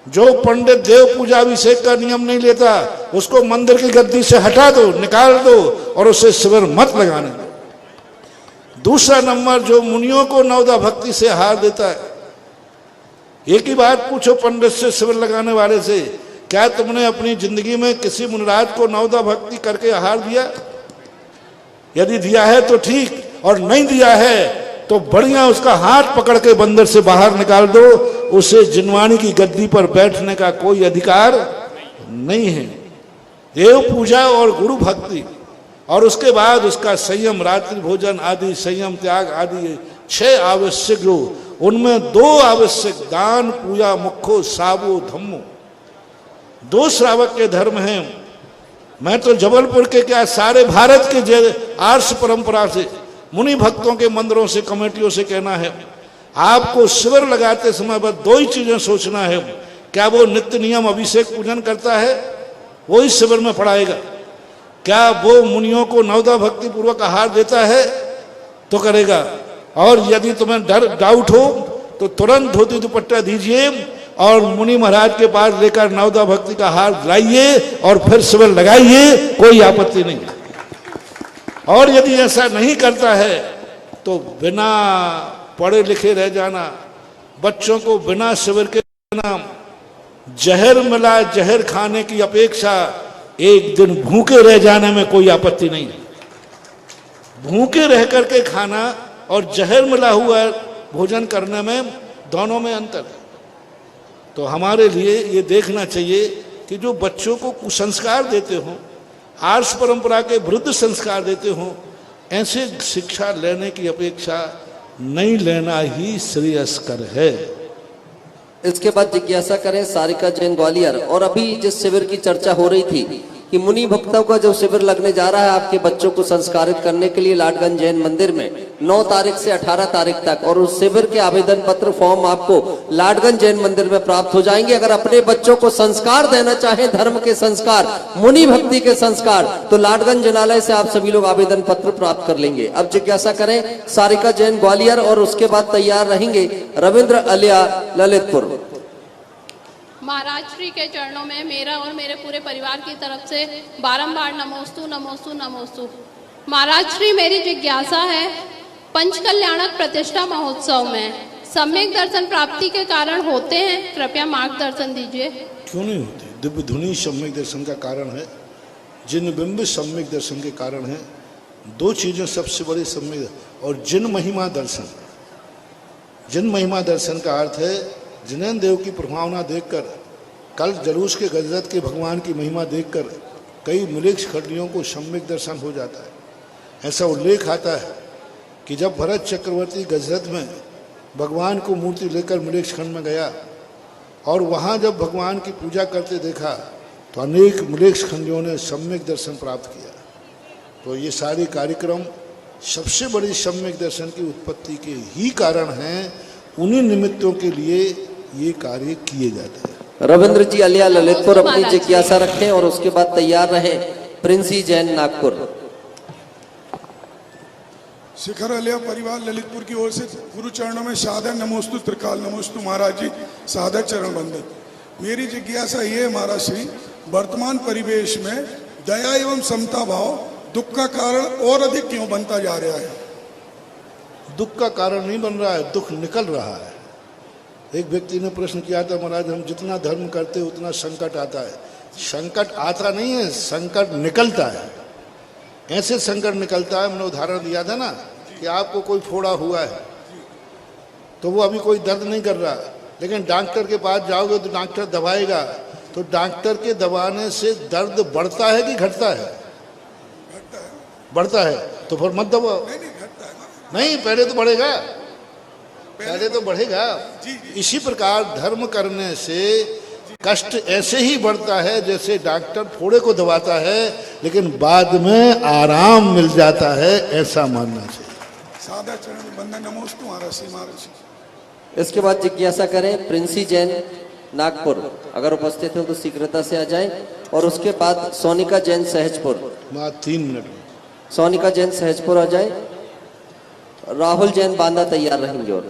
जो पंडित देव पूजा अभिषेक का नियम नहीं लेता, उसको मंदिर की गद्दी से हटा दो, निकाल दो और उसे शिविर मत लगाने दो। दूसरा नंबर, जो मुनियों को नवदा भक्ति से आहार देता है। एक ही बात पूछो पंडित से, शिविर लगाने वाले से, क्या तुमने अपनी जिंदगी में किसी मुनिराज को नवदा भक्ति करके आहार दिया? यदि दिया है तो ठीक, और नहीं दिया है तो बढ़िया उसका हाथ पकड़ के बंदर से बाहर निकाल दो। उसे जिनवाणी की गद्दी पर बैठने का कोई अधिकार नहीं है। देव पूजा और गुरु भक्ति, और उसके बाद उसका संयम, रात्रि भोजन आदि, संयम त्याग आदि 6 आवश्यक, जो उनमें 2 आवश्यक, दान पूजा मुखो साबो धम्मो, 2 श्रावक के धर्म हैं। मैं तो जबलपुर के क्या सारे भारत के आर्ष परंपरा से, मुनि भक्तों के मंदिरों से, कमेटियों से कहना है, आपको शिविर लगाते समय बस 2 ही चीजें सोचना है। क्या वो नित्य नियम अभिषेक पूजन करता है? वो ही शिविर में पढ़ाएगा। क्या वो मुनियों को नवदा भक्ति पूर्वक आहार देता है? तो करेगा। और यदि तुम्हें डाउट हो तो तुरंत धोती दुपट्टा दीजिए और मुनि महाराज के पास लेकर नवदा भक्ति का हार लाइए और फिर शिविर लगाइए, कोई आपत्ति नहीं। और यदि ऐसा नहीं करता है तो बिना पढ़े लिखे रह जाना, बच्चों को बिना शिविर के देना, जहर मिला जहर खाने की अपेक्षा एक दिन भूखे रह जाने में कोई आपत्ति नहीं है। भूखे रह करके खाना और जहर मिला हुआ भोजन करने में, दोनों में अंतर है। तो हमारे लिए ये देखना चाहिए कि जो बच्चों को कुसंस्कार देते हो, आर्ष परंपरा के विरुद्ध संस्कार देते हो, ऐसे शिक्षा लेने की अपेक्षा नहीं लेना ही श्रेयस्कर है। इसके बाद जिज्ञासा करें सारिका जैन ग्वालियर। और अभी जिस शिविर की चर्चा हो रही थी कि मुनि भक्तों का जो शिविर लगने जा रहा है आपके बच्चों को संस्कारित करने के लिए लाडगंज जैन मंदिर में 9 तारीख से 18 तारीख तक, और उस शिविर के आवेदन पत्र फॉर्म आपको लाडगंज जैन मंदिर में प्राप्त हो जाएंगे। अगर अपने बच्चों को संस्कार देना चाहें, धर्म के संस्कार, मुनि भक्ति के संस्कार, तो लाडगंज जनालय से आप सभी लोग आवेदन पत्र प्राप्त कर लेंगे। अब जिज्ञासा करें सारिका जैन ग्वालियर, और उसके बाद तैयार रहेंगे रविंद्र अलिया ललितपुर। महाराज श्री के चरणों में मेरा और मेरे पूरे परिवार की तरफ से बारंबार नमोस्तु नमोस्तु नमोस्तु। महाराज श्री, मेरी जिज्ञासा है, पंच कल्याणक प्रतिष्ठा महोत्सव में सम्यक दर्शन प्राप्ति के कारण होते हैं? कृपया मार्गदर्शन दीजिए। क्यों नहीं होते? दिव्य धुनी सम्यक दर्शन का कारण है, जिन बिंब सम्यक दर्शन के कारण है। 2 चीजें सबसे बड़ी सम्यक, और जिन महिमा दर्शन। जिन महिमा दर्शन का अर्थ है जिनेन देव की प्रभावना देखकर, कल जलूस के गजरत के भगवान की महिमा देखकर कई मिलेक्ष खंडियों को सम्यक दर्शन हो जाता है। ऐसा उल्लेख आता है कि जब भरत चक्रवर्ती गजरत में भगवान को मूर्ति लेकर मिलेक्ष खंड में गया और वहाँ जब भगवान की पूजा करते देखा तो अनेक मिलेक्ष खंडियों ने सम्यक दर्शन प्राप्त किया। तो ये सारे कार्यक्रम सबसे बड़ी सम्यक दर्शन की उत्पत्ति के ही कारण हैं। उन्हीं निमित्तों के लिए ये कार्य किए जाते हैं। रविंद्र जी अलिया ललितपुर अपनी जिज्ञासा रखें, और उसके बाद तैयार रहे प्रिंसी जैन नागपुर। शिखर अलिया परिवार ललितपुर की ओर से गुरु चरणों में सादर नमोस्तु त्रिकाल नमोस्तु महाराज जी, सादर चरण बंदन। मेरी जिज्ञासा ये है महाराज श्री, वर्तमान परिवेश में दया एवं समता भाव दुख का कारण और अधिक क्यों बनता जा रहा है? दुख का कारण नहीं बन रहा है, दुख निकल रहा है। एक व्यक्ति ने प्रश्न किया था, महाराज हम जितना धर्म करते उतना संकट आता है। संकट आता नहीं है, संकट निकलता है। ऐसे संकट निकलता है। मैंने उदाहरण दिया था ना कि आपको कोई फोड़ा हुआ है तो वो अभी कोई दर्द नहीं कर रहा, लेकिन डॉक्टर के पास जाओगे तो डॉक्टर दबाएगा, तो डॉक्टर के दबाने से दर्द बढ़ता है कि घटता है? बढ़ता है। तो फिर मत दबाओ। नहीं, पहले तो बढ़ेगा, पहले तो बढ़ेगा। इसी प्रकार धर्म करने से कष्ट ऐसे ही बढ़ता है जैसे डॉक्टर फोड़े को दबाता है, लेकिन बाद में आराम मिल जाता है, ऐसा मानना चाहिए। सादा चरण बंदन नमोस्तु महाराज। इसके बाद जिज्ञासा करें प्रिंसी जैन नागपुर, अगर उपस्थित हो तो शीघ्रता से आ जाए। और उसके बाद सोनिका जैन सहजपुर। 3 मिनट में सोनिका जैन सहजपुर आ जाए। राहुल जैन बांदा तैयार रहेंगे। और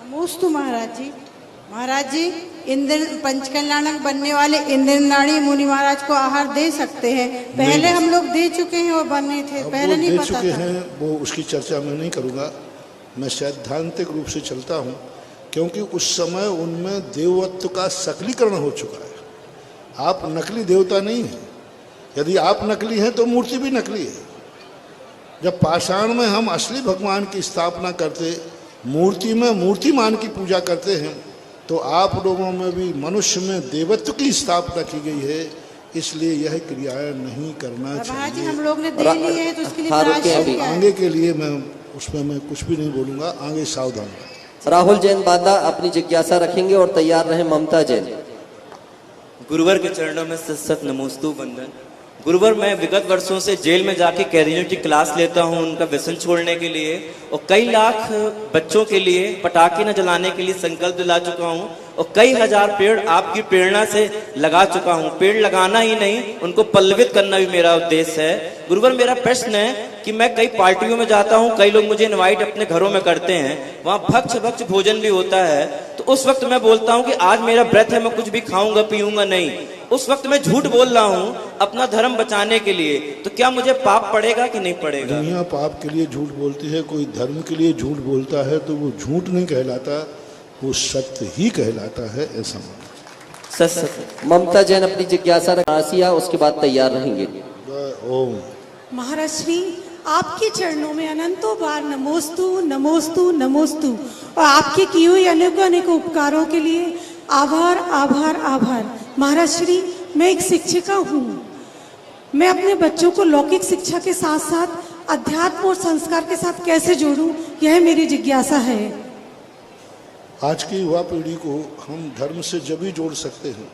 नमोस्तु महाराज जी। महाराज जी, इंद्र पंचकल्याणक बनने वाले इंद्रनाड़ी मुनि महाराज को आहार दे सकते हैं? पहले हम लोग दे चुके हैं और बने थे, पहले नहीं पता चुके था। हैं, वो उसकी चर्चा मैं नहीं करूँगा। मैं सैद्धांतिक रूप से चलता हूँ, क्योंकि उस समय उनमें देवत्व का सकलीकरण हो चुका है। आप नकली देवता नहीं है। यदि आप नकली हैं तो मूर्ति भी नकली है। जब पाषाण में हम असली भगवान की स्थापना करते, मूर्ति में मूर्तिमान की पूजा करते हैं, तो आप लोगों में भी मनुष्य में देवत्व की स्थापना की गई है, इसलिए यह क्रियाएं नहीं करना चाहिए। हम लोग ने दे लिए हैं तो इसके लिए प्रायश्चित क्या है? आगे के लिए मैं उसमें मैं कुछ भी नहीं बोलूंगा, आगे सावधान। राहुल जैन बांदा अपनी जिज्ञासा रखेंगे और तैयार रहे ममता जैन। गुरुवर के चरणों में सत सत नमोस्तु वंदन। गुरुवर, मैं विगत वर्षों से जेल में जाके कैदियों की क्लास लेता हूं उनका व्यसन छोड़ने के लिए, और कई लाख बच्चों के लिए पटाखे न जलाने के लिए संकल्प दिला चुका हूं, और कई हजार पेड़ आपकी प्रेरणा से लगा चुका हूं। पेड़ लगाना ही नहीं, उनको पल्लवित करना भी मेरा उद्देश्य है। गुरुवर, मेरा प्रश्न है कि मैं कई पार्टियों में जाता हूं, कई लोग मुझे इनवाइट अपने घरों में करते हैं, वहां भक्ष भोजन भी होता है, तो उस वक्त मैं बोलता हूं कि आज मेरा व्रत है, मैं कुछ भी खाऊंगा पीऊंगा नहीं। उस वक्त मैं झूठ बोल रहा हूं अपना धर्म बचाने के लिए, तो क्या मुझे पाप पड़ेगा कि नहीं पड़ेगा? दुनिया पाप के लिए झूठ बोलती है, कोई धर्म के लिए झूठ बोलता है तो वो झूठ नहीं कहलाता, वो सत्य ही कहलाता है, ऐसा मानना। सत्य। ममता जैन अपनी जिज्ञासा रखिया, उसके बाद तैयार रहेंगे। ओम। महाराज श्री, आपके चरणों में अनंतों बार नमोस्तु नमोस्तु नमोस्तु, और आपके किए हुए अनेकों अनेकों उपकारों के लिए आभार आभार आभार। महाराज श्री, मैं एक शिक्षिका हूँ। मैं अपने बच्चों को लौकिक शिक्षा के साथ साथ अध्यात्म और संस्कार के साथ कैसे जोड़ूं, यह मेरी जिज्ञासा है। आज की युवा पीढ़ी को हम धर्म से जब ही जोड़ सकते हैं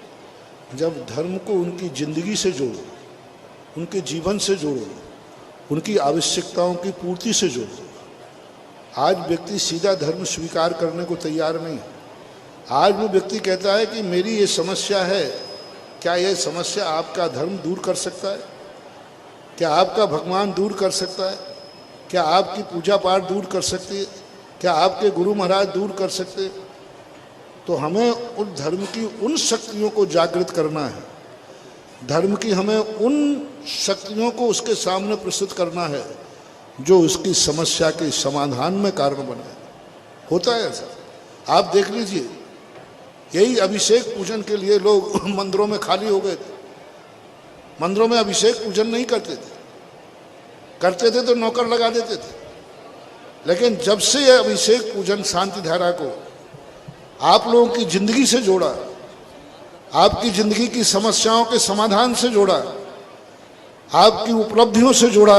जब धर्म को उनकी जिंदगी से जोड़ो, उनके जीवन से जोड़ो, उनकी आवश्यकताओं की पूर्ति से जोड़ो। आज व्यक्ति सीधा धर्म स्वीकार करने को तैयार नहीं है। आज वो व्यक्ति कहता है कि मेरी ये समस्या है, क्या यह समस्या आपका धर्म दूर कर सकता है? क्या आपका भगवान दूर कर सकता है? क्या आपकी पूजा पाठ दूर कर सकती है? क्या आपके गुरु महाराज दूर कर सकते हैं? तो हमें उन धर्म की उन शक्तियों को जागृत करना है। धर्म की हमें उन शक्तियों को उसके सामने प्रस्तुत करना है जो उसकी समस्या के समाधान में कारण बने। होता है ऐसा, आप देख लीजिए, यही अभिषेक पूजन के लिए लोग मंदिरों में खाली हो गए थे। मंदिरों में अभिषेक पूजन नहीं करते थे, करते थे तो नौकर लगा देते थे। लेकिन जब से यह अभिषेक पूजन शांति धारा को आप लोगों की जिंदगी से जोड़ा, आपकी जिंदगी की समस्याओं के समाधान से जोड़ा, आपकी उपलब्धियों से जोड़ा,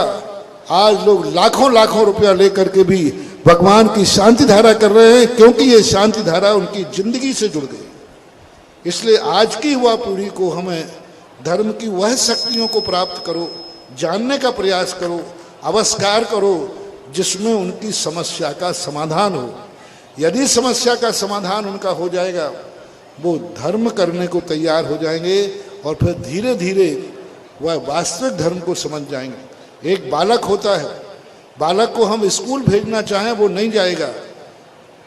आज लोग लाखों लाखों रुपया लेकर के भी भगवान की शांति धारा कर रहे हैं, क्योंकि ये शांति धारा उनकी जिंदगी से जुड़ गई। इसलिए आज की युवा पीढ़ी को हमें धर्म की वह शक्तियों को प्राप्त करो, जानने का प्रयास करो, आविष्कार करो, जिसमें उनकी समस्या का समाधान हो। यदि समस्या का समाधान उनका हो जाएगा, वो धर्म करने को तैयार हो जाएंगे और फिर धीरे धीरे वह वास्तविक धर्म को समझ जाएंगे। एक बालक होता है, बालक को हम स्कूल भेजना चाहें वो नहीं जाएगा,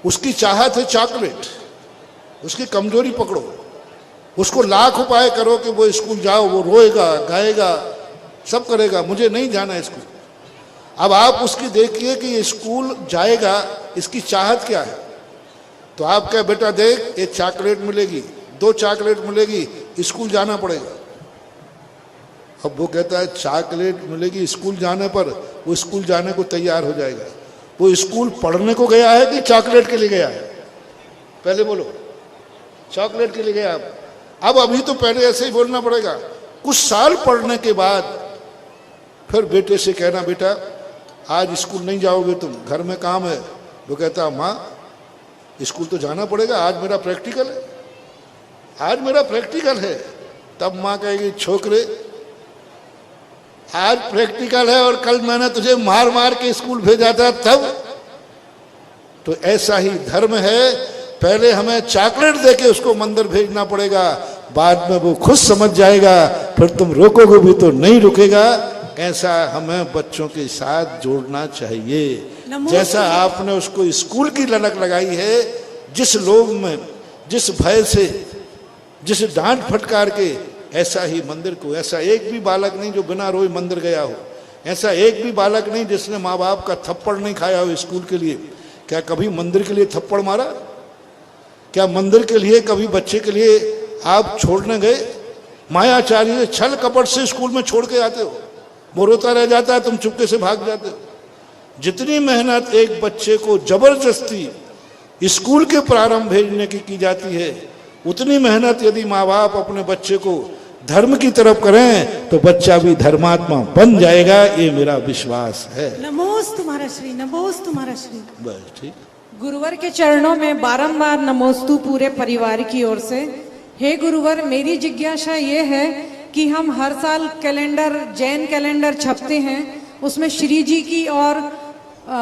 उसकी चाहत है चॉकलेट, उसकी कमजोरी पकड़ो, उसको लाख उपाय करो कि वो स्कूल जाओ, वो रोएगा, गाएगा, सब करेगा, मुझे नहीं जाना स्कूल। अब आप उसकी देखिए कि ये स्कूल जाएगा, इसकी चाहत क्या है। तो आप क्या, बेटा देख, एक चॉकलेट मिलेगी, 2 चॉकलेट मिलेगी, स्कूल जाना पड़ेगा। अब वो कहता है चॉकलेट मिलेगी स्कूल जाने पर, वो स्कूल जाने को तैयार हो जाएगा। वो स्कूल पढ़ने को गया है कि चॉकलेट के लिए गया है? पहले बोलो, चॉकलेट के लिए गया। अब अभी तो पहले ऐसे ही बोलना पड़ेगा। कुछ साल पढ़ने के बाद फिर बेटे से कहना, बेटा आज स्कूल नहीं जाओगे तुम, घर में काम है। वो कहता माँ स्कूल तो जाना पड़ेगा, आज मेरा प्रैक्टिकल है, आज मेरा प्रैक्टिकल है। तब माँ कहेगी छोकरे आज प्रैक्टिकल है और कल मैंने तुझे मार मार के स्कूल भेजा था तब। तो ऐसा ही धर्म है, पहले हमें चॉकलेट देके उसको मंदिर भेजना पड़ेगा, बाद में वो खुद समझ जाएगा, फिर तुम रोकोगे भी तो नहीं रुकेगा। ऐसा हमें बच्चों के साथ जोड़ना चाहिए। जैसा आपने उसको स्कूल की ललक लगाई है, जिस लोग में जिस भय से, जिस डांट फटकार के, ऐसा ही मंदिर को। ऐसा एक भी बालक नहीं जो बिना रोए मंदिर गया हो, ऐसा एक भी बालक नहीं जिसने माँ बाप का थप्पड़ नहीं खाया हो स्कूल के लिए। क्या कभी मंदिर के लिए थप्पड़ मारा? क्या मंदिर के लिए कभी बच्चे के लिए आप छोड़ने गए? मायाचारी छल कपट से स्कूल में छोड़ के आते हो, वो रोता रह जाता है, तुम चुपके से भाग जाते हो। जितनी मेहनत एक बच्चे को जबरदस्ती स्कूल के प्रारंभ भेजने की जाती है, उतनी मेहनत यदि माँ बाप अपने बच्चे को धर्म की तरफ करें तो बच्चा भी धर्मात्मा बन जाएगा, ये मेरा विश्वास है। नमोस्तु तुम्हारा श्री, नमोस्तु तुम्हारा श्री। बस ठीक। गुरुवर के चरणों में बारंबार नमोस्तु पूरे परिवार की ओर से। हे गुरुवर, मेरी जिज्ञासा ये है कि हम हर साल कैलेंडर, जैन कैलेंडर छपते हैं, उसमें श्री जी की और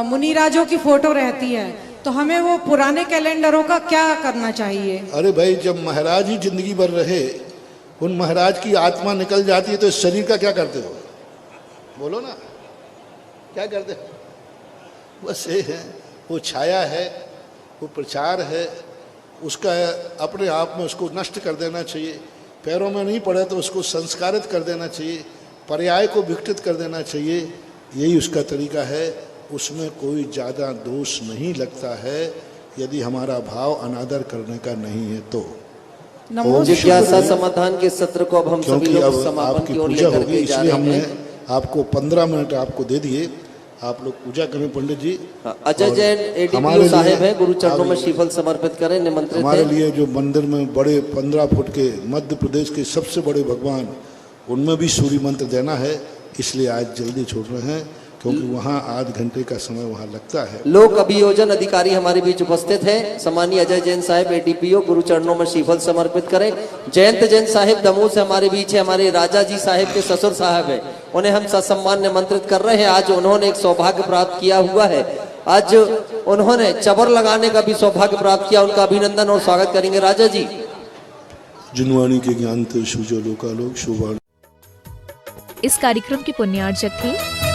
मुनिराजों की फोटो रहती है, तो हमें वो पुराने कैलेंडरों का क्या करना चाहिए? अरे भाई, जब महाराज ही जिंदगी भर रहे, उन महाराज की आत्मा निकल जाती है तो इस शरीर का क्या करते हो? बोलो ना, क्या करते हो? बस ये है, वो छाया है, वो प्रचार है, उसका अपने आप में उसको नष्ट कर देना चाहिए। पैरों में नहीं पड़े तो उसको संस्कारित कर देना चाहिए, पर्याय को विकटित कर देना चाहिए। यही उसका तरीका है। उसमें कोई ज़्यादा दोष नहीं लगता है यदि हमारा भाव अनादर करने का नहीं है तो। जिज्ञासा समाधान के सत्र को अब हम सभी लोग समापन की ओर लेकर के जा रहे हैं। हमने आपको 15 मिनट आपको दे दिए, आप लोग पूजा करें। पंडित जी, अजय जैन एडीपीओ साहेब है, गुरु चरणों में श्रीफल समर्पित करें, निमंत्रित हमारे लिए जो मंदिर में बड़े 15 फुट के मध्य प्रदेश के सबसे बड़े भगवान, उनमें भी सूर्य मंत्र देना है, इसलिए आज जल्दी छोड़ रहे हैं क्योंकि वहाँ आध घंटे का समय वहाँ लगता है। लोक अभियोजन अधिकारी हमारे बीच उपस्थित हैं, सम्मानीय अजय जैन साहब एडीपीओ, गुरु चरणों में श्रीफल समर्पित करें। जयंत जैन साहिब दमोह से हमारे बीच है, हमारे राजा जी साहिब के ससुर साहब है, उन्हें हम ससम्मान निमंत्रित कर रहे हैं। आज उन्होंने एक सौभाग्य प्राप्त किया हुआ है, आज उन्होंने चबर लगाने का भी सौभाग्य प्राप्त किया, उनका अभिनंदन और स्वागत करेंगे। राजा जी। जिनवाणी के ज्ञान ते शुजो लोकालोक शोभा। इस कार्यक्रम के पुण्यार्जक थे